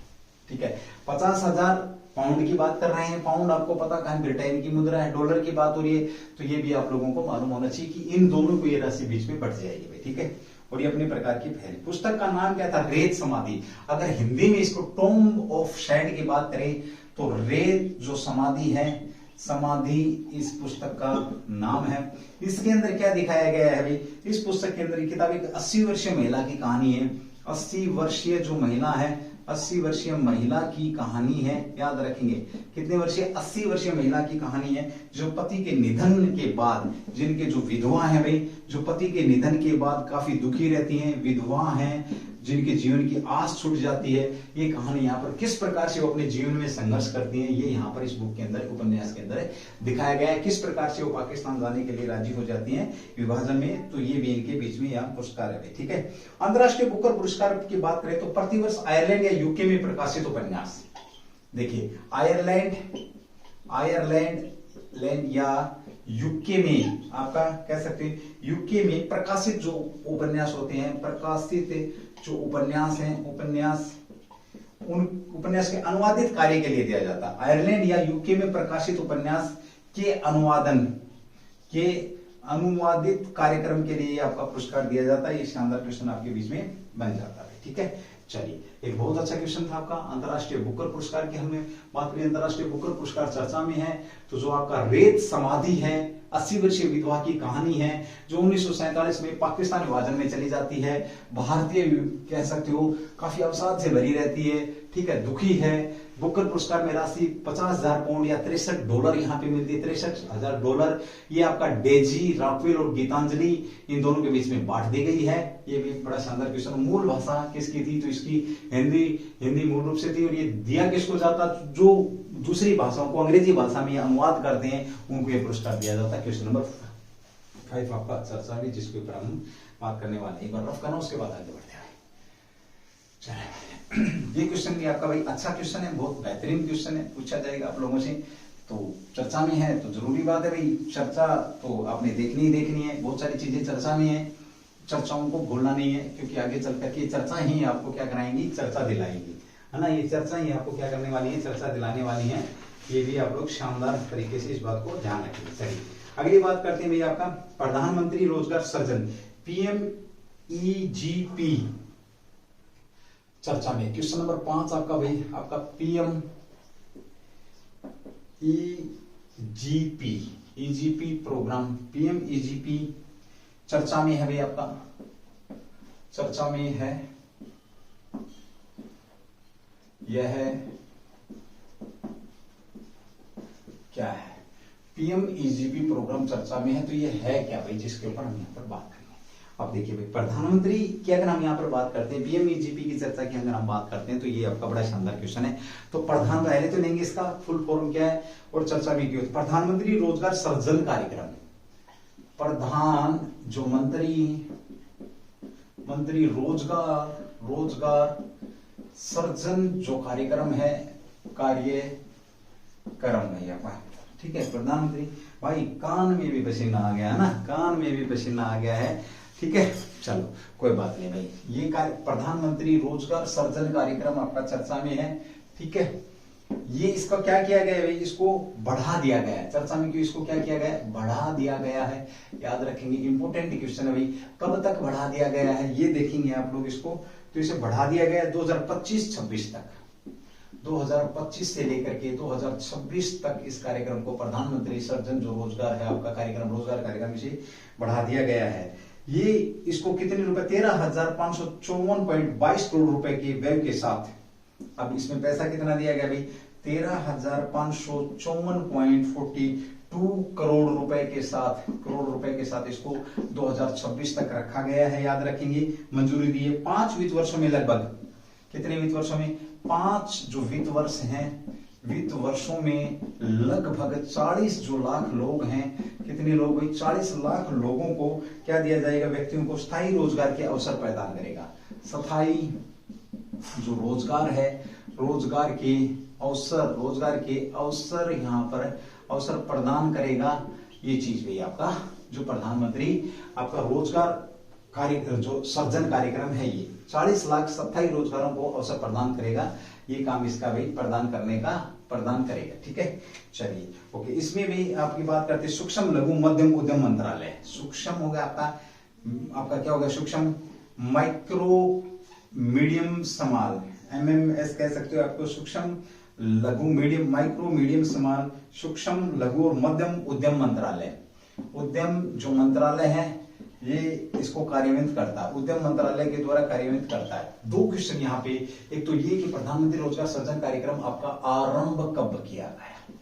ठीक है, 50,000 पाउंड की बात कर रहे हैं। पाउंड आपको पता कहां, ब्रिटेन की मुद्रा है। डॉलर की बात हो रही है तो ये भी आप लोगों को मालूम होना चाहिए कि इन दोनों को ये राशि बीच में बढ़ जाएगी भाई। ठीक है, और ये अपने प्रकार की पहली पुस्तक का नाम क्या था, रेत समाधि। अगर हिंदी में इसको टॉम्ब ऑफ शैड की बात करें तो रेत जो समाधि है, समाधि इस पुस्तक का नाम है। इसके अंदर क्या दिखाया गया है भाई, इस पुस्तक के अंदर किताब एक 80 वर्षीय महिला की कहानी है। 80 वर्षीय जो महिला है, 80 वर्षीय महिला की कहानी है, याद रखेंगे कितने वर्षीय, 80 वर्षीय महिला की कहानी है, जो पति के निधन के बाद, जिनके जो विधवा है भाई, जो पति के निधन के बाद काफी दुखी रहती हैं, विधवा हैं, जिनके जीवन की आस छूट जाती है। ये कहानी यहाँ पर किस प्रकार से वो अपने जीवन में संघर्ष करती हैं, ये यहाँ पर इस बुक के अंदर, उपन्यास के अंदर दिखाया गया है। किस प्रकार से वो पाकिस्तान जाने के लिए राजी हो जाती हैं विभाजन में, तो ये भी इनके बीच में यहाँ पुरस्कार है। ठीक है, अंतरराष्ट्रीय बुकर पुरस्कार की बात करें तो प्रतिवर्ष आयरलैंड या यूके में प्रकाशित उपन्यास, देखिए आयरलैंड या यूके में, आपका कह सकते हैं यूके में प्रकाशित जो उपन्यास होते हैं, प्रकाशित जो उपन्यास हैं, उन उपन्यास के अनुवादित कार्य के लिए दिया जाता है। आयरलैंड या यूके में प्रकाशित उपन्यास के अनुवादित कार्यक्रम के लिए आपका पुरस्कार दिया जाता है। ये शानदार क्वेश्चन आपके बीच में बन जाता है। ठीक है, चलिए, एक बहुत अच्छा क्वेश्चन था आपका। अंतरराष्ट्रीय बुकर पुरस्कार की हमने बात करी। अंतरराष्ट्रीय बुकर पुरस्कार चर्चा में है तो जो आपका रेत समाधि है, 80 वर्षीय विधवा की कहानी है, जो 1947 में पाकिस्तान विभाजन में चली जाती है, भारतीय कह सकते हो काफी अवसाद से भरी रहती है। ठीक है, दुखी है। बुकर पुरस्कार में राशि 50,000 पाउंड या $63 यहाँ पे मिलती है, $63,000। ये आपका डेजी राघवेल और गीतांजलि इन दोनों के बीच में बांट दी गई है। ये भी बड़ा शानदार क्वेश्चन। मूल भाषा किसकी थी, तो इसकी हिंदी मूल रूप से थी। और ये दिया किसको जाता, जो दूसरी भाषाओं को अंग्रेजी भाषा में अनुवाद करते हैं उनको ये पुरस्कार दिया जाता है। क्वेश्चन नंबर 5 आपका चर्चा में, जिसके ऊपर हम बात करने वाले हैं। एक बार रफ करना, उसके बाद आगे बढ़ते हैं। ये क्वेश्चन भी आपका भाई अच्छा क्वेश्चन है, बहुत बेहतरीन क्वेश्चन है, पूछा जाएगा आप लोगों से। तो चर्चा में है तो जरूरी बात है भाई, चर्चा तो आपने देखनी है। बहुत सारी चीजें चर्चा में है, चर्चाओं को भूलना नहीं है, क्योंकि आगे चल करके चर्चा ही आपको क्या कराएंगी, चर्चा दिलाएंगी, है ना। ये चर्चा ही आपको क्या करने वाली है, चर्चा दिलाने वाली है। ये भी आप लोग शानदार तरीके से इस बात को ध्यान रखेंगे। चलिए अगली बात करते हैं भाई, आपका प्रधानमंत्री रोजगार सृजन, PMEGP चर्चा में। क्वेश्चन नंबर 5 आपका भाई, आपका PMEGP प्रोग्राम, PMEGP चर्चा में है भाई, आपका चर्चा में है। यह क्या है, PMEGP प्रोग्राम चर्चा में है, तो ये है क्या भाई, जिसके ऊपर हम यहाँ पर बात करेंगे। अब देखिए भाई, प्रधानमंत्री की अगर हम यहाँ पर बात करते हैं, PMEGP की चर्चा की अगर हम बात करते हैं, तो ये आपका बड़ा शानदार क्वेश्चन है। तो प्रधान पहले तो लेंगे, इसका फुल फॉर्म क्या है और चर्चा में क्यों। प्रधानमंत्री रोजगार सृजन कार्यक्रम, प्रधान जो मंत्री रोजगार सृजन जो कार्यक्रम है, कार्यक्रम भैया, ठीक है। प्रधानमंत्री भाई कान में भी पसीना आ गया ना, कान में भी पसीना आ गया है, ठीक है। चलो कोई बात नहीं भाई, ये प्रधानमंत्री रोजगार सृजन कार्यक्रम आपका चर्चा में है, ठीक है। ये इसका क्या किया गया है भाई, इसको बढ़ा दिया गया है चर्चा में, क्यों इसको क्या किया गया है, बढ़ा दिया गया है। याद रखेंगे, इंपोर्टेंट क्वेश्चन है भाई, कब तक बढ़ा दिया गया है ये देखेंगे आप लोग इसको। तो इसे बढ़ा दिया गया है 2025-26 तक, 2025 से लेकर के 2026 तक इस कार्यक्रम को प्रधानमंत्री सृजन जो रोजगार है आपका कार्यक्रम, रोजगार कार्यक्रम, इसे बढ़ा दिया गया है। ये इसको कितने रुपए, 13,554.22 करोड़ रुपए के व्यय के साथ, अब इसमें पैसा कितना दिया गया भाई, 13,554.42 करोड़ रुपए के साथ इसको 2026 तक रखा गया है। याद रखेंगे, मंजूरी दी है 5 वित्त वर्षों में, लगभग कितने वित्त वर्षों में, 5 जो वित्त वर्ष हैं, वित्त वर्षों में लगभग 40 जो लाख लोग हैं, कितने लोग भाई, 40 लाख लोगों को क्या दिया जाएगा, व्यक्तियों को स्थायी रोजगार के अवसर प्रदान करेगा। स्थायी जो रोजगार है, रोजगार के अवसर यहाँ पर अवसर प्रदान करेगा। ये चीज भी आपका जो प्रधानमंत्री आपका रोजगार कार्य जो सृजन कार्यक्रम है, ये 40 लाख स्थायी रोजगारों को अवसर प्रदान करेगा। ये काम इसका भी प्रदान करेगा, ठीक है। चलिए ओके, इसमें भी आपकी बात करते हैं सूक्ष्म लघु मध्यम उद्यम मंत्रालय। सूक्ष्म हो गया आपका क्या होगा, सूक्ष्म माइक्रो मीडियम स्मॉल, MMS कह सकते हो आपको, सूक्ष्म लघु मीडियम, माइक्रो मीडियम स्मॉल, सूक्ष्म लघु और मध्यम उद्यम मंत्रालय। उद्यम जो मंत्रालय है ये इसको कार्यान्वित करता है, उद्यम मंत्रालय के द्वारा कार्यान्वित करता है। 2 क्वेश्चन यहाँ पे, एक तो ये कि प्रधानमंत्री रोजगार सृजन कार्यक्रम आपका आरंभ कब किया गया,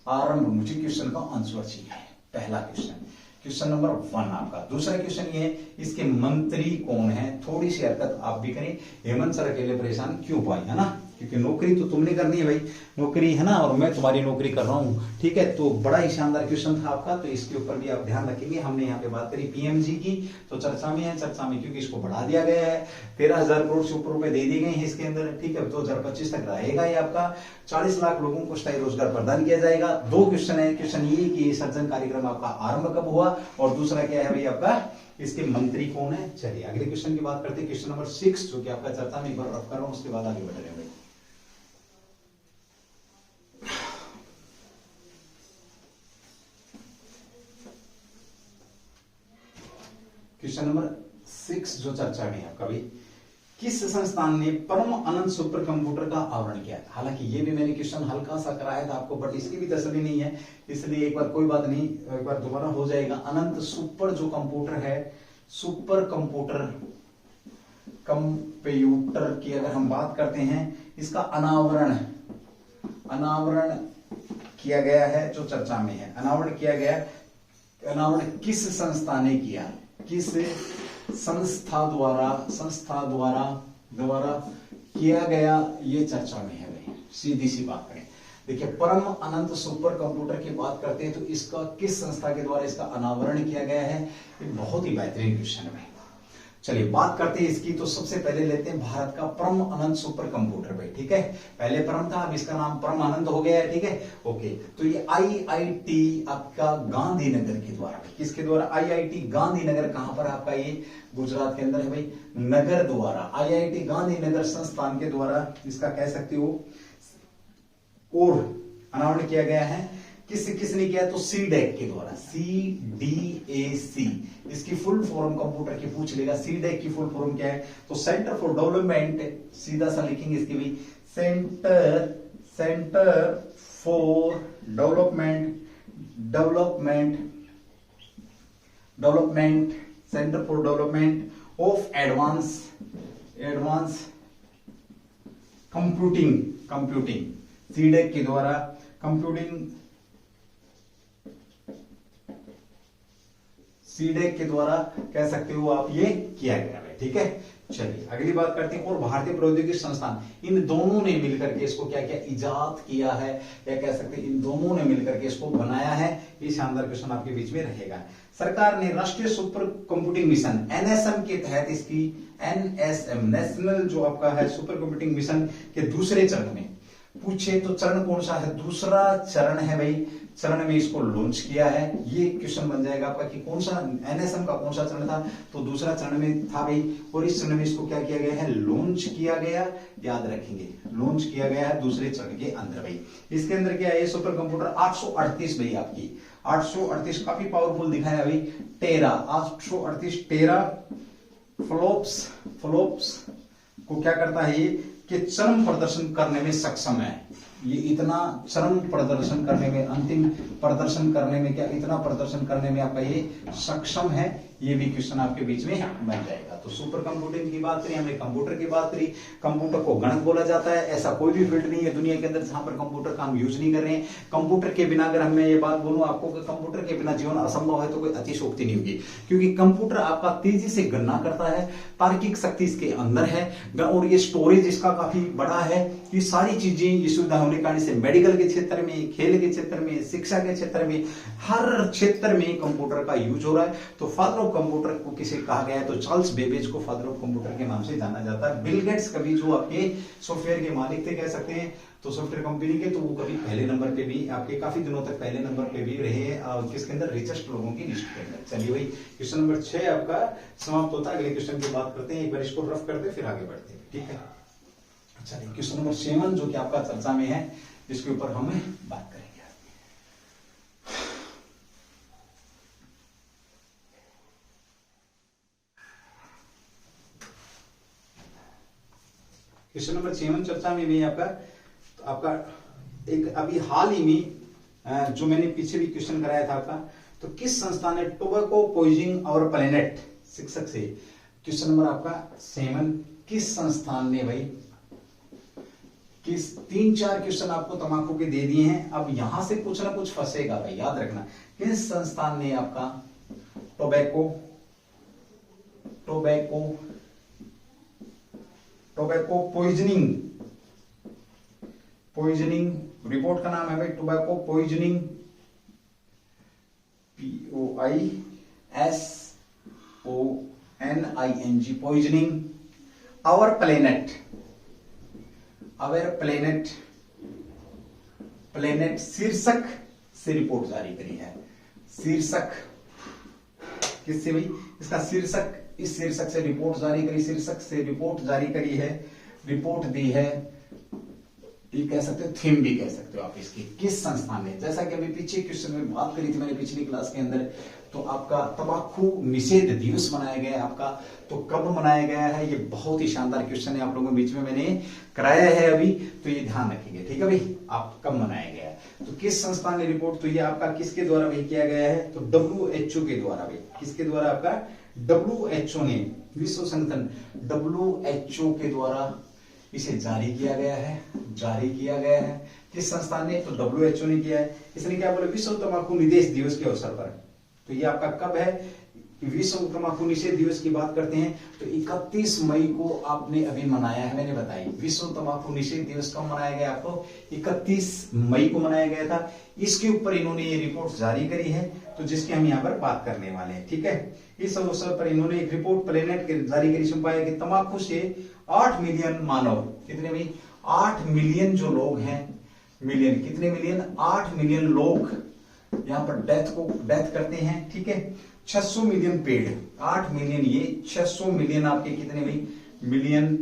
आरंभ, मुझे क्वेश्चन का आंसर चाहिए। पहला क्वेश्चन नंबर 1 आपका। दूसरा क्वेश्चन ये है, इसके मंत्री कौन है, थोड़ी सी हरकत आप भी करें। हेमंत सर अकेले परेशान क्यों पाए, है ना, क्योंकि नौकरी तो तुमने करनी है भाई, नौकरी है ना, और मैं तुम्हारी नौकरी कर रहा हूं, ठीक है। तो बड़ा ही शानदार क्वेश्चन था आपका, तो इसके ऊपर भी आप ध्यान रखेंगे। हमने यहाँ पे बात करी पीएमजी की, तो चर्चा में क्योंकि इसको बढ़ा दिया गया है, 13,000 करोड़ से ऊपर रुपए दे दिए गए हैं इसके अंदर, ठीक है। 2025 तक रहेगा ये आपका, 40 लाख लोगों को स्थायी रोजगार प्रदान किया जाएगा। 2 क्वेश्चन है, क्वेश्चन ये कि सृजन कार्यक्रम आपका आरंभ कब हुआ, और दूसरा क्या है भाई आपका, इसके मंत्री कौन है। चलिए अगले क्वेश्चन की बात करते हैं, क्वेश्चन नंबर 6 जो कि आपका चर्चा में एक बार रफ कर रहा हूं, उसके बाद आगे बढ़ रहे हैं भाई। क्वेश्चन नंबर 6 जो चर्चा में है आपका भी, किस संस्थान ने परम अनंत सुपर कंप्यूटर का आवरण किया। हालांकि ये भी मैंने क्वेश्चन हल्का सा कराया था आपको, बट इसकी भी तसल्ली नहीं है, इसलिए एक बार कोई बात नहीं, एक बार दोबारा हो जाएगा। अनंत सुपर जो कंप्यूटर है, सुपर कंप्यूटर की अगर हम बात करते हैं, इसका अनावरण किया गया है, जो चर्चा में है, अनावरण किया गया। अनावरण किस संस्था ने किया, किस संस्था द्वारा किया गया, ये चर्चा में है भाई। सीधी सी बात करें, देखिए परम अनंत सुपर कंप्यूटर की बात करते हैं, तो इसका किस संस्था के द्वारा इसका अनावरण किया गया है, ये बहुत ही बेहतरीन क्वेश्चन है भाई। चलिए बात करते हैं इसकी, तो सबसे पहले लेते हैं भारत का परम अनंत सुपर कंप्यूटर भाई, ठीक है। पहले परम था, अब इसका नाम परम अनंत हो गया है, ठीक है ओके। तो ये IIT आपका गांधीनगर के द्वारा, किसके द्वारा, IIT गांधीनगर, कहां पर आपका, ये गुजरात के अंदर है भाई, नगर द्वारा, IIT गांधीनगर संस्थान के द्वारा इसका कह सकते हो और अनावरण किया गया है। किसने किया, तो CDAC के द्वारा, CDAC, इसकी फुल फॉर्म कंप्यूटर की पूछ लेगा, CDAC की फुल फॉर्म क्या है, तो सेंटर फॉर डेवलपमेंट, सीधा सा लिखेंगे इसके भी, centre for development, centre for development of advance computing, CDAC के द्वारा CDAC के द्वारा कह सकते हो आप, ये किया गया है, ठीक है। चलिए अगली बात करते हैं, और भारतीय प्रौद्योगिकी संस्थान, इन दोनों ने मिलकर के इसको क्या किया, इजाद किया है, या कह सकते हैं इन दोनों ने मिलकर के इसको बनाया है। ये शानदार क्वेश्चन आपके बीच में रहेगा। सरकार ने राष्ट्रीय सुपर कंप्यूटिंग मिशन NSM के तहत इसकी, NSM नेशनल जो आपका है सुपर कंप्यूटिंग मिशन के दूसरे चरण में पूछे तो चरण कौन सा है, दूसरा चरण है भाई, चरण में इसको लॉन्च किया है। ये क्वेश्चन बन जाएगा आपका कि कौन सा एनएसएम का कौन सा चरण था, तो दूसरा चरण में था भाई, और इस चरण में इसको क्या किया गया है, लॉन्च किया गया, याद रखेंगे लॉन्च किया गया है दूसरे चरण के अंदर भाई। इसके अंदर क्या है, सुपर कंप्यूटर 838 भाई, आपकी 838 काफी पावरफुल दिखाया भाई, टेरा 838 टेरा फ्लोप्स को क्या करता है ये, कि चरम प्रदर्शन करने में सक्षम है। ये इतना चरम प्रदर्शन करने में, अंतिम प्रदर्शन करने में, क्या इतना प्रदर्शन करने में आपका ये सक्षम है, ये भी क्वेश्चन आपके बीच में बन जाएगा। तो सुपर कंप्यूटिंग की बात करी हमने, कंप्यूटर की बात करी, कंप्यूटर को गणक बोला जाता है। ऐसा कोई भी फील्ड नहीं है दुनिया के अंदर जहां पर कंप्यूटर का हम यूज नहीं कर रहे हैं। कंप्यूटर के बिना, अगर मैं ये बात बोलूं आपको कि कंप्यूटर के बिना जीवन असंभव है, तो कोई अतिशयोक्ति नहीं होगी, क्योंकि कंप्यूटर आपका तेजी से गणना करता है, तार्किक शक्ति इसके अंदर है, और ये स्टोरेज इसका काफी बड़ा है। ये सारी चीजें, ये सुविधा होने के कारण से मेडिकल के क्षेत्र में, खेल के क्षेत्र में, शिक्षा के क्षेत्र में, हर क्षेत्र में कंप्यूटर का यूज हो रहा है। तो फादर ऑफ कंप्यूटर को किसे कहा गया है, तो चार्ल्स बेबेज को फादर ऑफ कंप्यूटर के नाम से जाना जाता है। बिल गेट्स कभी जो आपके सॉफ्टवेयर के मालिक थे कह सकते हैं, तो सॉफ्टवेयर कंपनी के, तो वो कभी पहले नंबर पे भी, आपके काफी दिनों तक पहले नंबर पे भी रहे किसके अंदर, रिचेस्ट लोगों की लिस्ट के अंदर। चलिए भाई, क्वेश्चन नंबर 6 आपका समाप्त होता है। अगले क्वेश्चन की बात करते हैं, एक बार इसको रफ करते फिर आगे बढ़ते हैं, ठीक है। चलिए क्वेश्चन नंबर 7 जो कि आपका चर्चा में है, जिसके ऊपर हम बात करेंगे। क्वेश्चन नंबर 7 चर्चा में भी आपका एक अभी हाल ही में जो मैंने पीछे भी क्वेश्चन कराया था आपका, तो किस संस्था ने टोबैको पॉइजनिंग और प्लेनेट शिक्षक से, क्वेश्चन नंबर आपका 7, किस संस्थान ने भाई, किस 3-4 क्वेश्चन आपको तंबाकू के दे दिए हैं। अब यहां से कुछ ना कुछ फंसेगा भाई, याद रखना। किस संस्थान ने आपका टोबैको पॉइजनिंग रिपोर्ट का नाम है भाई, tobacco poisoning, POISONING poisoning our planet शीर्षक से रिपोर्ट जारी करी है। शीर्षक किससे भाई, इसका शीर्षक, इस शीर्षक से रिपोर्ट जारी करी, शीर्षक से रिपोर्ट जारी करी है, रिपोर्ट दी है, ये कह सकते हो, थीम भी कह सकते हो आप इसकी। किस संस्थान ने, जैसा कि अभी पीछे क्वेश्चन में बात करी थी मैंने पिछली क्लास के अंदर, तो आपका तंबाकू निषेध दिवस मनाया गया है आपका, तो कब मनाया गया है, ये बहुत ही शानदार क्वेश्चन है, आप लोगों के बीच में मैंने कराया है अभी, तो ये ध्यान रखेंगे, ठीक है भाई, आप कब मनाया गया है। तो किस संस्थान ने रिपोर्ट, तो ये आपका किसके द्वारा भाई किया गया है, तो WHO के द्वारा भाई, किसके द्वारा, आपका WHO ने, विश्व संगठन WHO के द्वारा इसे जारी किया गया है। किस संस्थान ने, तो WHO ने किया है। इसने क्या बोला, विश्व तंबाकू निषेध दिवस के अवसर पर, तो ये आपका कब है, विश्व तंबाकू निषेध दिवस की बात करते हैं, तो 31 मई को आपने अभी मनाया है, मैंने बताई। विश्व तंबाकू निषेध दिवस कब मनाया गया, आपको 31 मई को मनाया गया था। इसके ऊपर इन्होंने ये रिपोर्ट जारी करी है, तो जिसकी हम यहाँ पर बात करने वाले हैं, ठीक है। इस अवसर पर इन्होंने एक रिपोर्ट प्लेनेट के जारी करी, इसमें पाया कि तंबाकू से 8 मिलियन मानव, कितने भाई, 8 मिलियन जो लोग हैं, मिलियन, कितने मिलियन, 8 मिलियन लोग यहाँ पर डेथ करते हैं, ठीक है। 600 मिलियन पेड़, 8 मिलियन ये, 600 मिलियन आपके कितने भाई, मिलियन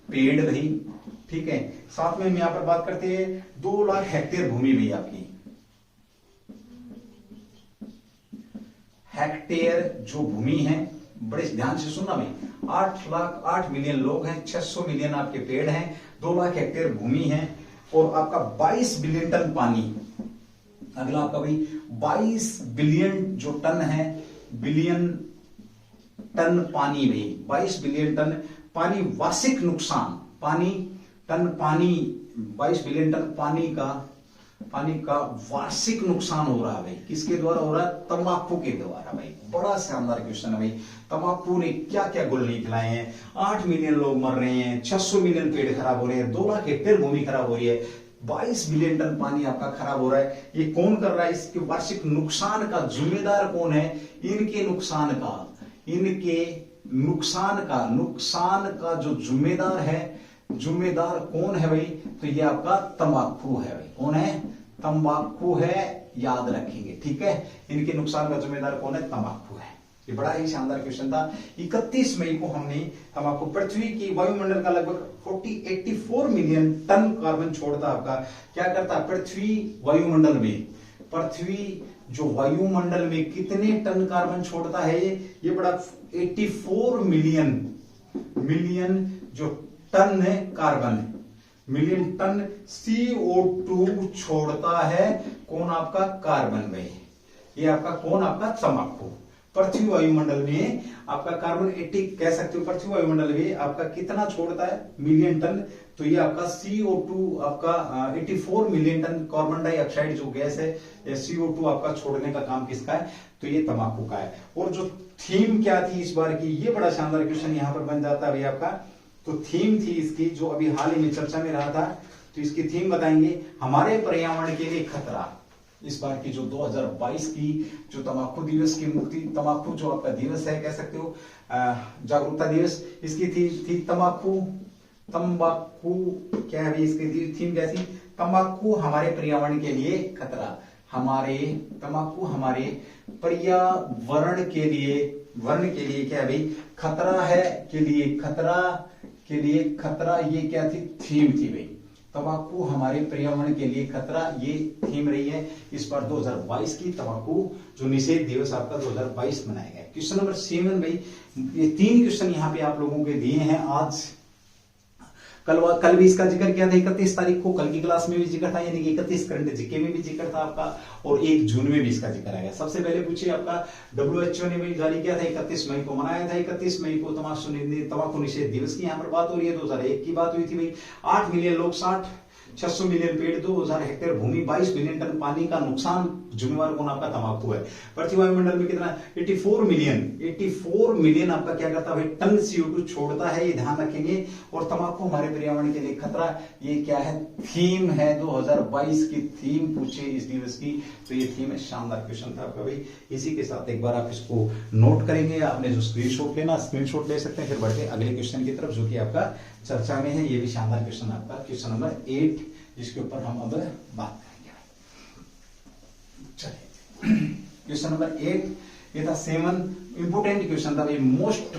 पेड़ भाई, ठीक है। साथ में हम यहाँ पर बात करते हैं 2 लाख हेक्टेयर भूमि भी आपकी, हेक्टेयर जो भूमि है, बड़े ध्यान से सुनना भाई, 8 मिलियन लोग हैं, 600 मिलियन आपके पेड़ हैं, 2 लाख हेक्टेयर भूमि है, और आपका 22 बिलियन टन पानी। अगला आपका भाई 22 बिलियन जो टन है, बिलियन टन पानी भाई, 22 बिलियन टन पानी, वार्षिक नुकसान, पानी 22 बिलियन टन पानी का वार्षिक नुकसान हो रहा है भाई, किसके द्वारा हो रहा है, तंबाकू के द्वारा भाई। बड़ा शानदार क्वेश्चन है भाई, तंबाकू ने क्या क्या गुल नहीं खिलाए हैं, 8 मिलियन लोग मर रहे हैं, 600 मिलियन पेड़ खराब हो रहे हैं, 2 लाख हेक्टेयर भूमि खराब हो रही है, 22 बिलियन टन पानी आपका खराब हो रहा है। ये कौन कर रहा है, इसके वार्षिक नुकसान का जिम्मेदार कौन है, इनके नुकसान का जो जिम्मेदार है, जिम्मेदार कौन है भाई? तो ये आपका तंबाकू है भाई। कौन है? तंबाकू है, याद रखेंगे, ठीक है। इनके नुकसान का जिम्मेदार कौन है? तंबाकू है। ये बड़ा ही शानदार क्वेश्चन था। 31 मई को हमने तंबाकू पृथ्वी की वायुमंडल का लगभग 84 मिलियन टन कार्बन छोड़ता। आपका क्या करता? पृथ्वी वायुमंडल में, पृथ्वी जो वायुमंडल में कितने टन कार्बन छोड़ता है? ये बड़ा 84 मिलियन जो टन है कार्बन, मिलियन टन CO2 छोड़ता है। कौन? आपका कार्बन में। ये आपका कौन? आपका तंबाकू। पृथ्वी वायुमंडल में आपका कार्बन 80 कह सकते हो, पृथ्वी वायुमंडल में आपका कितना छोड़ता है? Million ton. तो ये आपका CO2 आपका 84 मिलियन टन कार्बन डाइऑक्साइड जो गैस है, CO2 आपका छोड़ने का काम किसका है? तो ये तंबाकू का है। और जो थीम क्या थी इस बार की, ये बड़ा शानदार क्वेश्चन यहां पर बन जाता है भाई आपका। तो थीम थी इसकी, जो अभी हाल ही में चर्चा में रहा था, तो इसकी थीम बताएंगे, हमारे पर्यावरण के लिए खतरा। इस बार की जो 2022 की जो तंबाकू दिवस की मुक्ति, तंबाकू जो आपका दिवस है कह सकते हो, जागरूकता दिवस, इसकी थी तंबाकू क्या है इसकी थीम कैसी? तंबाकू हमारे पर्यावरण के लिए खतरा। तंबाकू हमारे पर्यावरण के लिए, वर्ण के लिए क्या है भाई? खतरा है, के लिए खतरा, ये क्या थी? थीम थी भाई। तंबाकू हमारे पर्यावरण के लिए खतरा, ये थीम रही है इस बार 2022 की तंबाकू जो निषेध दिवस आपका 2022 मनाया गया। क्वेश्चन नंबर 7 भाई, ये 3 क्वेश्चन यहाँ पे आप लोगों के दिए हैं आज। कल भी इसका जिक्र किया था 31 तारीख को, कल की क्लास में भी जिक्र था, यानी कि 31 करंट जीके में भी जिक्र था आपका, और 1 जून में भी इसका जिक्र आया। सबसे पहले पूछिए आपका WHO ने भी जारी किया था, 31 मई को मनाया था। 31 मई को तंबाकू निषेध दिवस की यहाँ पर बात हो रही है। 2001 की बात हुई थी भाई। 8 मिलियन लोग, 600 मिलियन पेड़, 2000 हेक्टेयर भूमि, 22 मिलियन टन पानी का नुकसान जिम्मेवार कौन? आपका तंबाकू है। पृथ्वी वायुमंडल में कितना? 84 मिलियन आपका क्या करता है? टन CO2 छोड़ता है, ये ध्यान रखेंगे। और तंबाकू हमारे पर्यावरण के लिए खतरा, ये क्या है? थीम है, 2022 की थीम पूछे इस दिवस की, तो ये थीम है। शानदार क्वेश्चन था आपका भाई। इसी के साथ एक बार आप इसको नोट करेंगे, आपने जो स्क्रीनशॉट लेना स्क्रीनशॉट ले सकते हैं। फिर बढ़ते अगले क्वेश्चन की तरफ, जो कि आपका चर्चा में है। ये भी शानदार क्वेश्चन आपका, क्वेश्चन नंबर 8, जिसके ऊपर हम अब बात करेंगे। चलिए, क्वेश्चन नंबर 8, ये था 7 इंपोर्टेंट क्वेश्चन था भाई, मोस्ट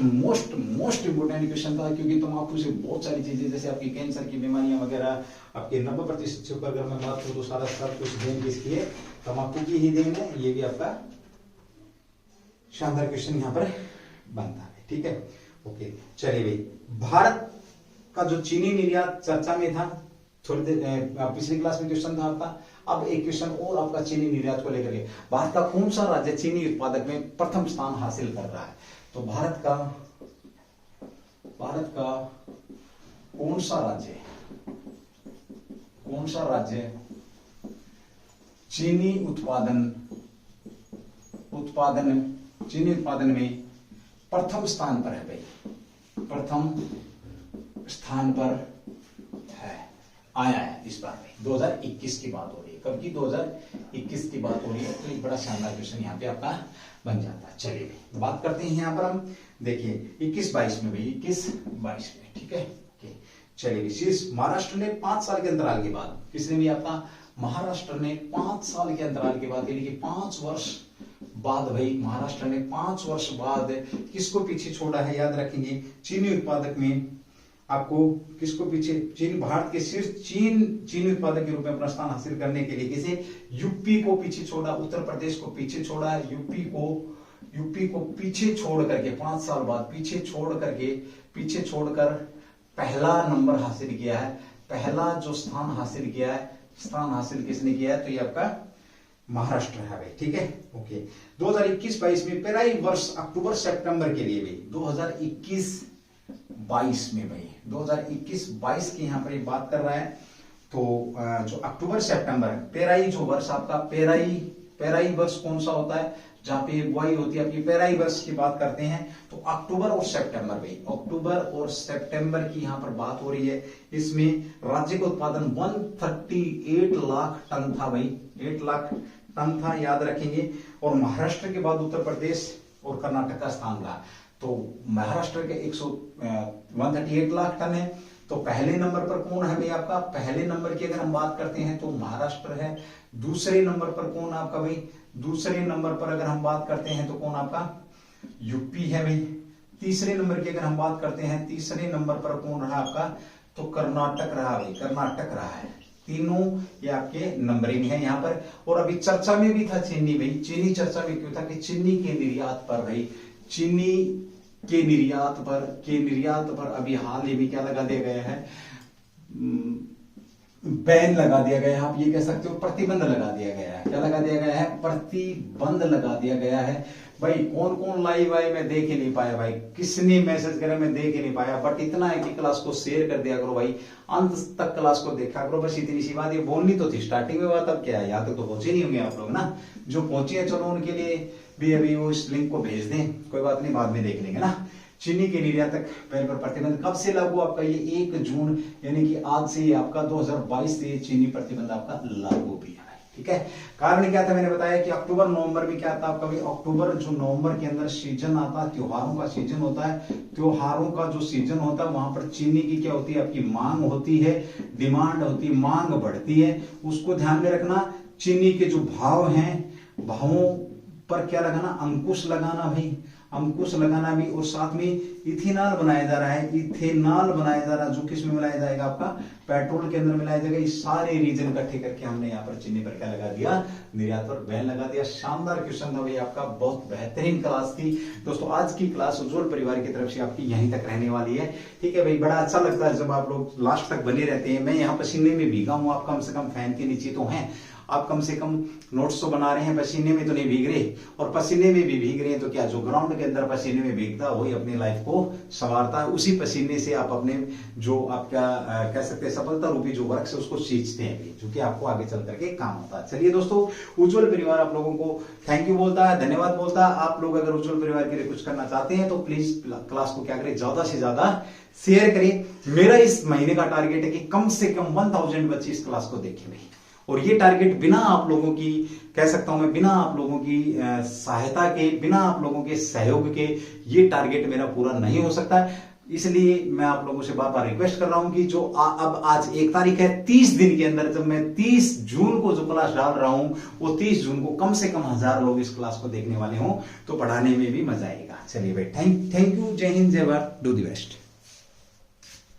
इंपोर्टेंट क्वेश्चन था, क्योंकि तंबाकू से बहुत सारी चीजें, जैसे आपकी कैंसर की बीमारियां वगैरह, आपके 90% से ऊपर अगर मैं बात करूं तो सारा सब कुछ देन किसकी है? तंबाकू की ही देन है। ये भी आपका शानदार क्वेश्चन यहाँ पर बनता है, ठीक है। ओके, चलिए भाई, भारत का जो चीनी निर्यात चर्चा में था थोड़ी देर, पिछली क्लास में क्वेश्चन था आपका। अब एक क्वेश्चन और आपका चीनी निर्यात को लेकर के, भारत का कौन सा राज्य चीनी उत्पादक में प्रथम स्थान हासिल कर रहा है? तो भारत का कौन सा राज्य चीनी उत्पादन में प्रथम स्थान पर है भाई? प्रथम स्थान पर है, आया है इस बार में। 2021 की बात हो रही है। कब की? 2021 की बात हो रही है। तो एक बड़ा शानदार क्वेश्चन यहाँ पे आपका बन जाता है। चलिए भाई, बात करते हैं यहाँ पर हम। देखिए 21-22 में भाई, 21-22 में, ठीक है। चलिए, शीर्ष महाराष्ट्र ने 5 साल के अंतराल के बाद, किसने भी आपका? महाराष्ट्र ने 5 साल के अंतराल के बाद, यानी कि 5 वर्ष बाद भाई, महाराष्ट्र ने 5 वर्ष बाद किसको पीछे छोड़ा है? याद रखेंगे, चीनी उत्पादक में आपको किसको पीछे? चीन, भारत के शीर्ष चीनी उत्पादक के रूप में अपना स्थान हासिल करने के लिए किसे? यूपी को पीछे छोड़ा, उत्तर प्रदेश को पीछे छोड़ा, यूपी को पीछे छोड़ करके 5 साल बाद पीछे छोड़कर पहला नंबर हासिल किया है। पहला जो स्थान हासिल किसने किया है? तो ये आपका महाराष्ट्र है भाई, ठीक है। ओके, 2021-22 में पेराई वर्ष अक्टूबर सितंबर के लिए भी, 2021-22 में भाई, 2021-22 की यहाँ पर बात कर रहा है। तो जो अक्टूबर सितंबर, पेराई जो वर्ष आपका, पेराई वर्ष कौन सा होता है? जहां पे बुआई होती है आपकी, पेराई वर्ष की बात करते हैं। तो अक्टूबर और सितंबर भाई, अक्टूबर और सितंबर की यहाँ पर बात हो रही है। इसमें राज्य का उत्पादन 138 लाख टन था भाई, 8 लाख टन था, याद रखेंगे। और महाराष्ट्र के बाद उत्तर प्रदेश और कर्नाटक का स्थान रहा। तो महाराष्ट्र के 138 लाख टन है, तो पहले नंबर पर कौन है भाई आपका, पहले नंबर की अगर हम बात करते हैं तो महाराष्ट्र है। दूसरे नंबर पर कौन आपका भाई, दूसरे नंबर पर अगर हम बात करते हैं तो कौन आपका यूपी है भाई। तीसरे नंबर की अगर हम बात करते हैं, तीसरे नंबर पर कौन रहा आपका, तो कर्नाटक रहा भाई, कर्नाटक रहा है। तीनों ये आपके नंबरिंग है यहाँ पर। और अभी चर्चा में भी था चीनी भाई, चीनी चर्चा में क्यों था कि चीनी के निर्यात पर भाई, चीनी के निर्यात पर अभी हाल ही में क्या लगा दिया गया है, बैन लगा दिया गया है, आप ये कह सकते हो प्रतिबंध लगा दिया गया है। क्या लगा दिया गया है, प्रतिबंध लगा दिया गया है भाई। कौन कौन लाइव आए मैं देख ही नहीं पाया भाई, किसने मैसेज करे मैं देख ही नहीं पाया, बट इतना है कि क्लास को शेयर कर दिया करो भाई, अंत तक क्लास को देखा करो, बस इतनी सी बात। ये बोलनी तो थी स्टार्टिंग में बात, अब क्या है, यहाँ तक तो पहुंचे नहीं होंगे आप लोग ना, जो पहुंचे हैं चलो उनके लिए भी अभी वो इस लिंक को भेज दें, कोई बात नहीं, बाद में देख लेंगे ना। चीनी के निर्यातक बैन पर प्रतिबंध कब से लागू आपका, ये 1 जून यानी कि आज से ये आपका 2022 से चीनी प्रतिबंध आपका लागू भी है। ठीक है, कारण क्या था मैंने बताया कि अक्टूबर नवंबर में क्या था आपका भाई, अक्टूबर जो नवंबर के अंदर सीजन आता है, त्योहारों का सीजन होता है, त्योहारों का जो सीजन होता है वहां पर चीनी की क्या होती है आपकी मांग होती है, डिमांड होती है, मांग बढ़ती है। उसको ध्यान में रखना, चीनी के जो भाव हैं, भावों पर क्या लगाना, अंकुश लगाना भाई, अंकुश लगाना भी। और साथ में इथेनॉल बनाया जा रहा है, इथेनॉल बनाया जा रहा है, जो किस में मिलाया जाएगा आपका, पेट्रोल के अंदर मिलाया जाएगा। ये सारे रीजन इकट्ठे करके हमने यहाँ पर चीनी पर क्या लगा दिया, निर्यात पर बैन लगा दिया। शानदार क्वेश्चन था भाई आपका, बहुत बेहतरीन क्लास थी दोस्तों। आज की क्लास उज्जवल परिवार की तरफ से आपकी यहीं तक रहने वाली है। ठीक है भाई, बड़ा अच्छा लगता है जब आप लोग लास्ट तक बने रहते हैं। मैं यहाँ पसीने में भीगा हूँ, आप कम से कम फैन के नीचे तो हैं, आप कम से कम नोट्स तो बना रहे हैं, पसीने में तो नहीं भीग रहे। और पसीने में भी भीग रहे हैं तो क्या, जो ग्राउंड के अंदर पसीने में भीगता है वही अपनी लाइफ को संवारता है। उसी पसीने से आप अपने जो आपका कह सकते हैं सफलता रूपी जो वर्क है उसको सींचते हैं, जो कि आपको आगे चल करके काम होता है। चलिए दोस्तों, उज्जवल परिवार आप लोगों को थैंक यू बोलता है, धन्यवाद बोलता है। आप लोग अगर उज्जवल परिवार के लिए कुछ करना चाहते हैं तो प्लीज क्लास को क्या करें, ज्यादा से ज्यादा शेयर करें। मेरा इस महीने का टारगेट है कि कम से कम 1000 बच्चे इस क्लास को देखें। और ये टारगेट बिना आप लोगों की, कह सकता हूं मैं, बिना आप लोगों की सहायता के, बिना आप लोगों के सहयोग के ये टारगेट मेरा पूरा नहीं हो सकता। इसलिए मैं आप लोगों से बार बार रिक्वेस्ट कर रहा हूं कि जो अब आज 1 तारीख है, 30 दिन के अंदर जब मैं 30 जून को जो क्लास डाल रहा हूं, वो 30 जून को कम से कम 1000 लोग इस क्लास को देखने वाले हों, तो पढ़ाने में भी मजा आएगा। चलिए भाई, थैंक यू, जय हिंद, जय भारत, डू दी बेस्ट।